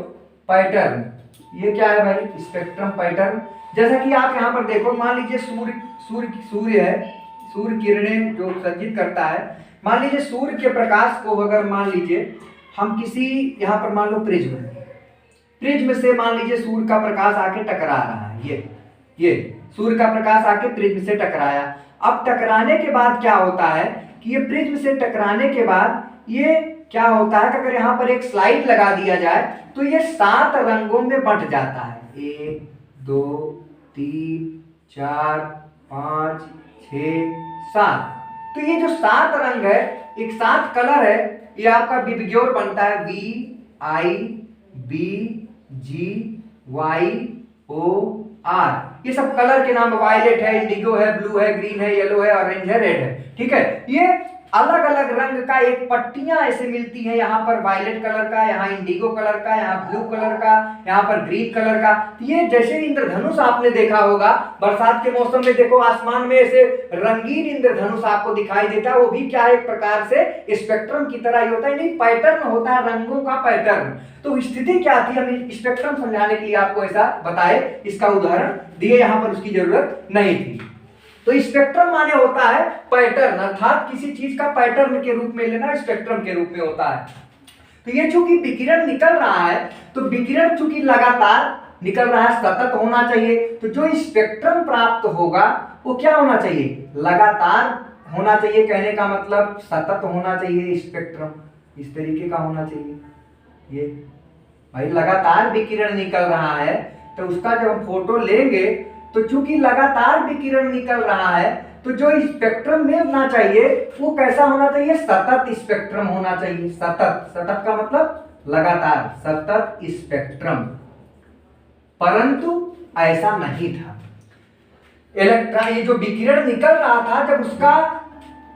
पैटर्न। ये क्या है भाई? Spectrum pattern. जैसा कि आप यहाँ पर देखो, मान लीजिए सूर्य है, सूर्य किरणें जो उत्सर्जित करता है, मान लीजिए सूर्य के प्रकाश को अगर मान लीजिए हम किसी यहाँ पर मान लो प्रिज्म से मान लीजिए सूर्य का प्रकाश आके टकरा रहा है, ये सूर्य का प्रकाश आके प्रिज्म से टकराया। अब टकराने के बाद क्या होता है कि ये प्रिज्म से टकराने के बाद ये क्या होता है कि अगर यहाँ पर एक स्लाइड लगा दिया जाए तो ये 7 रंगों में बंट जाता है, 1 2 3 4 5 6 7। तो ये जो 7 रंग है, एक 7 कलर है, ये आपका विबग्योर बनता है, VIBGYOR। ये सब कलर के नाम, वायलेट है, इंडिगो है, ब्लू है, ग्रीन है, येलो है, ऑरेंज है, रेड है, ठीक है। ये अलग अलग रंग का एक पट्टियां ऐसे मिलती हैं, यहाँ पर वायलेट कलर का, यहाँ इंडिगो कलर का, यहाँ ब्लू कलर का, यहाँ पर ग्रीन कलर का। ये जैसे इंद्रधनुष आपने देखा होगा, बरसात के मौसम में देखो आसमान में ऐसे रंगीन इंद्रधनुष आपको दिखाई देता है, वो भी क्या है, एक प्रकार से स्पेक्ट्रम की तरह ही होता है, नहीं पैटर्न होता है, रंगों का पैटर्न। तो स्थिति क्या थी, हम स्पेक्ट्रम समझाने के लिए आपको ऐसा बताए, इसका उदाहरण दिए, यहाँ पर उसकी जरूरत नहीं थी। तो स्पेक्ट्रम माने होता है पैटर्न, अर्थात किसी चीज का पैटर्न के रूप में लेना स्पेक्ट्रम के रूप में होता है। तो ये चूंकि विकिरण निकल रहा है, तो विकिरण चूंकि लगातार निकल रहा है, सतत होना चाहिए, तो जो स्पेक्ट्रम प्राप्त होगा वो क्या होना चाहिए? लगातार होना चाहिए। कहने का मतलब सतत होना चाहिए, स्पेक्ट्रम इस तरीके का होना चाहिए। ये भाई लगातार विकिरण निकल रहा है तो उसका जब हम फोटो लेंगे तो चूंकि लगातार विकिरण निकल रहा है तो जो स्पेक्ट्रम में होना चाहिए वो कैसा होना चाहिए? सतत स्पेक्ट्रम होना चाहिए। सतत, सतत का मतलब लगातार, सतत स्पेक्ट्रम। परंतु ऐसा नहीं था। इलेक्ट्रॉन, ये जो विकिरण निकल रहा था, जब उसका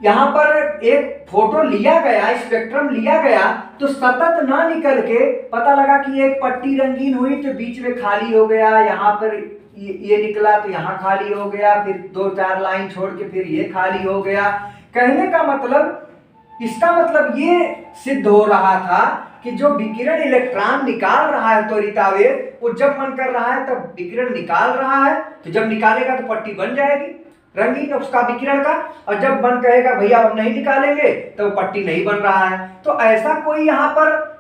यहां पर एक फोटो लिया गया, स्पेक्ट्रम लिया गया, तो सतत ना निकल के पता लगा कि एक पट्टी रंगीन हुई तो बीच में खाली हो गया, यहाँ पर ये निकला तो यहाँ खाली हो गया, फिर 2-4 लाइन छोड़ के फिर ये खाली हो गया। कहने का मतलब, इसका मतलब ये सिद्ध हो रहा था कि जो विकिरण इलेक्ट्रॉन निकाल रहा है त्वरित आवेश, वो जब मन कर रहा है तब विकिरण निकाल रहा है, तो जब निकालेगा तो पट्टी बन जाएगी रंगीन उसका विकिरण का, और जब मन कहेगा भैया हम नहीं निकालेंगे तो पट्टी नहीं बन रहा है। तो ऐसा कोई यहाँ पर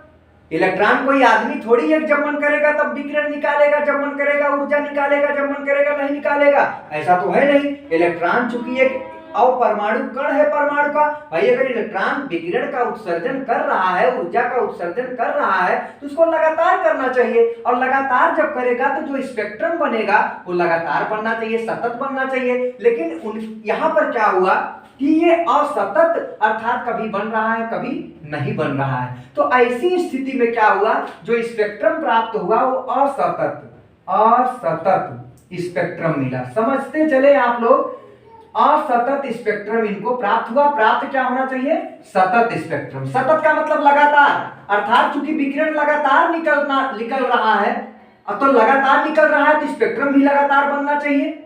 इलेक्ट्रॉन कोई आदमी थोड़ी है, जब मन करेगा तब विकिरण निकालेगा, जब मन करेगा ऊर्जा निकालेगा, जब मन करेगा नहीं निकालेगा, ऐसा तो है नहीं। इलेक्ट्रॉन चूंकि एक अपरमाणु कण है परमाणु का, भाई अगर इलेक्ट्रॉन विकिरण का उत्सर्जन कर रहा है, ऊर्जा का उत्सर्जन कर रहा है, तो उसको लगातार करना चाहिए, और लगातार जब करेगा तो जो स्पेक्ट्रम बनेगा वो लगातार बनना चाहिए, सतत बनना चाहिए। लेकिन यहाँ पर क्या हुआ कि ये असतत, अर्थात कभी बन रहा है कभी नहीं बन रहा है। तो ऐसी स्थिति में क्या हुआ, जो स्पेक्ट्रम प्राप्त हुआ वो असतत, असतत स्पेक्ट्रम मिला। समझते चले आप लोग, असतत स्पेक्ट्रम इनको प्राप्त हुआ। प्राप्त क्या होना चाहिए? सतत स्पेक्ट्रम। सतत का मतलब लगातार, अर्थात चूंकि विकिरण लगातार निकल रहा है, तो लगातार निकल रहा है तो स्पेक्ट्रम भी लगातार बनना चाहिए।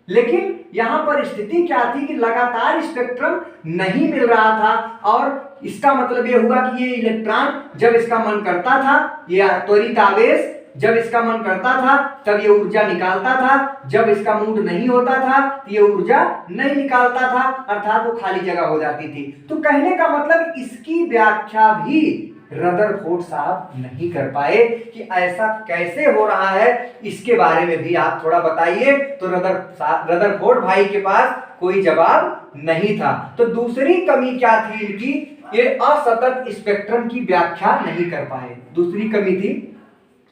लेकिन यहां पर स्थिति क्या थी कि लगातार स्पेक्ट्रम नहीं मिल रहा था, और इसका मतलब यह हुआ कि ये इलेक्ट्रॉन जब इसका मन करता था, ये त्वरित आवेश जब इसका मन करता था तब ये ऊर्जा निकालता था, जब इसका मूड नहीं होता था तो ये ऊर्जा नहीं निकालता था, अर्थात वो खाली जगह हो जाती थी। तो कहने का मतलब इसकी व्याख्या भी रदरफोर्ड साहब नहीं कर पाए कि ऐसा कैसे हो रहा है, इसके बारे में भी आप थोड़ा बताइए। तो रदरफोर्ड भाई के पास कोई जवाब नहीं था। तो दूसरी कमी क्या थी इनकी? ये असतत स्पेक्ट्रम की व्याख्या नहीं कर पाए। दूसरी कमी थी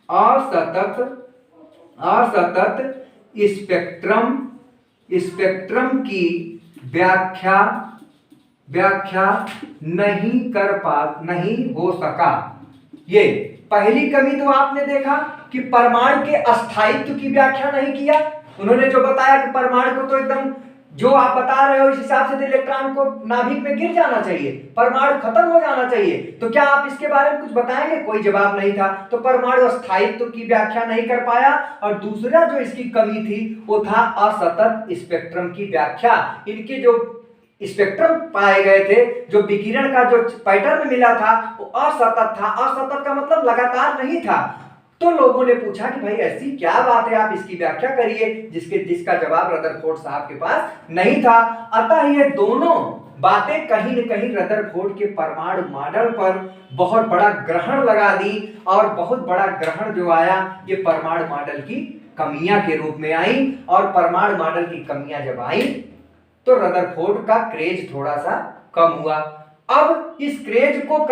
असतत स्पेक्ट्रम की व्याख्या नहीं हो सका। ये पहली कमी तो आपने देखा कि परमाणु के अस्थायित्व की व्याख्या नहीं किया। उन्होंने जो बताया कि परमाणु को तो एकदम जो आप बता रहे हो इस हिसाब से तो इलेक्ट्रॉन को नाभिक में गिर जाना चाहिए, परमाणु खत्म हो जाना चाहिए। तो क्या आप इसके बारे में कुछ बताएंगे? कोई जवाब नहीं था। तो परमाणु अस्थायित्व की व्याख्या नहीं कर पाया। और दूसरा जो इसकी कमी थी वो था असतत स्पेक्ट्रम की व्याख्या। इनके जो स्पेक्ट्रम पाए गए थे, जो विकिरण का जो पैटर्न मिला था वो असतत था। असतत का मतलब लगातार नहीं था। तो लोगों ने पूछा कि भाई ऐसी क्या बात है, आप इसकी व्याख्या करिए, जिसका जवाब रदरफोर्ड साहब के पास नहीं था। अतः ये दोनों बातें कहीं न कहीं रदरफोर्ड के परमाणु मॉडल पर बहुत बड़ा ग्रहण लगा दी, और बहुत बड़ा ग्रहण जो आया ये परमाणु मॉडल की कमियां के रूप में आई। और परमाणु मॉडल की कमियां जब आई तो रदरफोर्ड का क्रेज थोड़ा सा कम हुआ। अब इस क्रेज को कम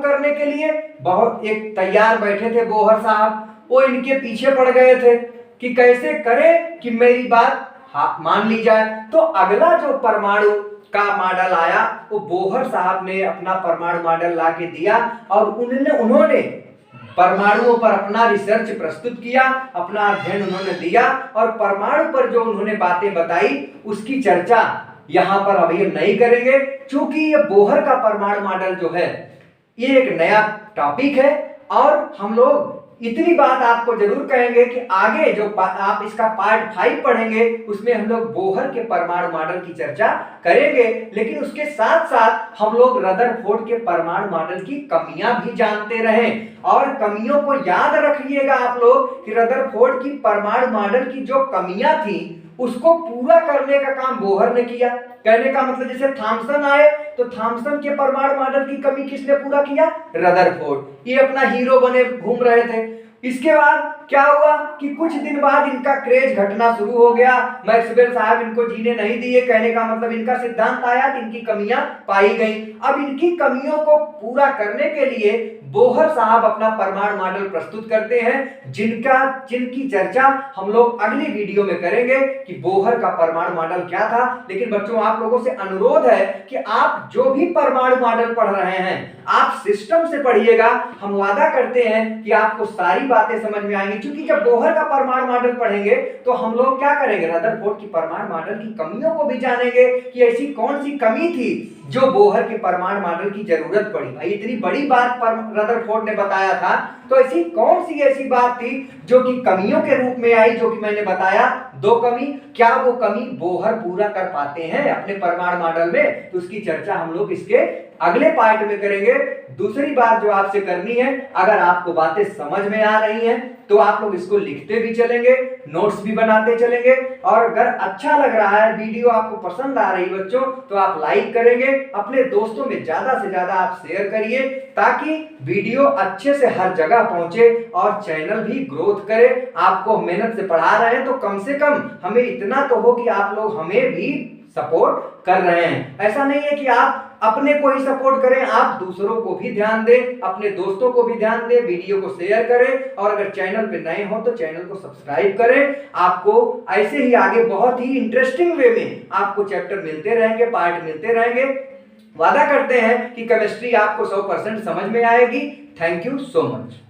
करने के लिए बहुत एक तैयार बैठे थे बोहर साहब, वो इनके पीछे पड़ गए थे कि कैसे करें कि मेरी बात मान ली जाए। तो अगला जो परमाणु का मॉडल आया वो बोहर साहब ने अपना परमाणु मॉडल ला के दिया, और उन्होंने परमाणुओं पर अपना रिसर्च प्रस्तुत किया, अपना अध्ययन उन्होंने दिया, और परमाणु पर जो उन्होंने बातें बताई उसकी चर्चा यहां पर अभी हम नहीं करेंगे, क्योंकि ये बोहर का परमाणु मॉडल जो है ये एक नया टॉपिक है। और हम लोग इतनी बात आपको जरूर कहेंगे कि आगे जो आप इसका पार्ट 5 पढ़ेंगे उसमें हम लोग बोहर के परमाणु मॉडल की चर्चा करेंगे। लेकिन उसके साथ साथ हम लोग रदरफोर्ड के परमाणु मॉडल की कमियां भी जानते रहें, और कमियों को याद रखिएगा आप लोग कि रदरफोर्ड की परमाणु मॉडल की जो कमियां थी उसको पूरा करने का काम बोहर ने किया। कहने का मतलब जैसे थॉमसन आए तो थॉमसन के परमाणु मॉडल की कमी किसने पूरा किया? रदरफोर्ड। ये अपना हीरो बने घूम रहे थे। इसके बाद क्या हुआ कि कुछ दिन बाद इनका क्रेज घटना शुरू हो गया। मैक्सवेल साहब इनको जीने नहीं दिए। कहने का मतलब इनका सिद्धांत आया कि इनकी कमियां पाई गई। अब इनकी कमियों को पूरा करने के लिए बोहर साहब अपना परमाणु मॉडल प्रस्तुत करते हैं, जिनकी चर्चा हम लोग अगली वीडियो में करेंगे कि बोहर का परमाणु मॉडल क्या था। लेकिन बच्चों आप लोगों से अनुरोध है कि आप जो भी परमाणु मॉडल पढ़ रहे हैं आप सिस्टम से पढ़िएगा। हम वादा करते हैं कि आपको सारी बातें समझ में आएंगी, क्योंकि जब बोहर का परमाणु मॉडल पढ़ेंगे तो हम लोग क्या करेंगे? रदरफोर्ड की परमाणु मॉडल की कमियों को भी जानेंगे कि ऐसी कौन सी कमी थी जो बोहर के परमाणु मॉडल की जरूरत पड़ी। भाई इतनी बड़ी बात रदरफोर्ड ने बताया था, तो ऐसी कौन सी ऐसी बात थी जो कि कमियों के रूप में आई, जो कि मैंने बताया 2 कमी। क्या वो कमी बोहर पूरा कर पाते हैं अपने परमाणु मॉडल में? तो उसकी चर्चा हम लोग इसके अगले पार्ट में करेंगे। दूसरी बात जो आपसे करनी है, अगर आपको बातें समझ में आ रही हैं तो आप लोग इसको लिखते भी चलेंगे, नोट्स भी बनाते चलेंगे, और अगर अच्छा लग रहा है, वीडियो आपको पसंद आ रही बच्चों, तो आप लाइक करेंगे, अपने दोस्तों में ज्यादा से ज्यादा आप शेयर करिए, ताकि वीडियो अच्छे से हर जगह पहुंचे और चैनल भी ग्रोथ करे। आपको मेहनत से पढ़ा रहे हैं तो कम से कम हमें इतना तो हो कि आप लोग हमें भी सपोर्ट कर रहे हैं। ऐसा नहीं है कि आप अपने को ही सपोर्ट करें, आप दूसरों को भी ध्यान दें, अपने दोस्तों को भी ध्यान दें, वीडियो को शेयर करें, और अगर चैनल पे नए हो तो चैनल को सब्सक्राइब करें। आपको ऐसे ही आगे बहुत ही इंटरेस्टिंग वे में आपको चैप्टर मिलते रहेंगे, पार्ट मिलते रहेंगे। वादा करते हैं कि केमिस्ट्री आपको 100% समझ में आएगी। Thank you so much.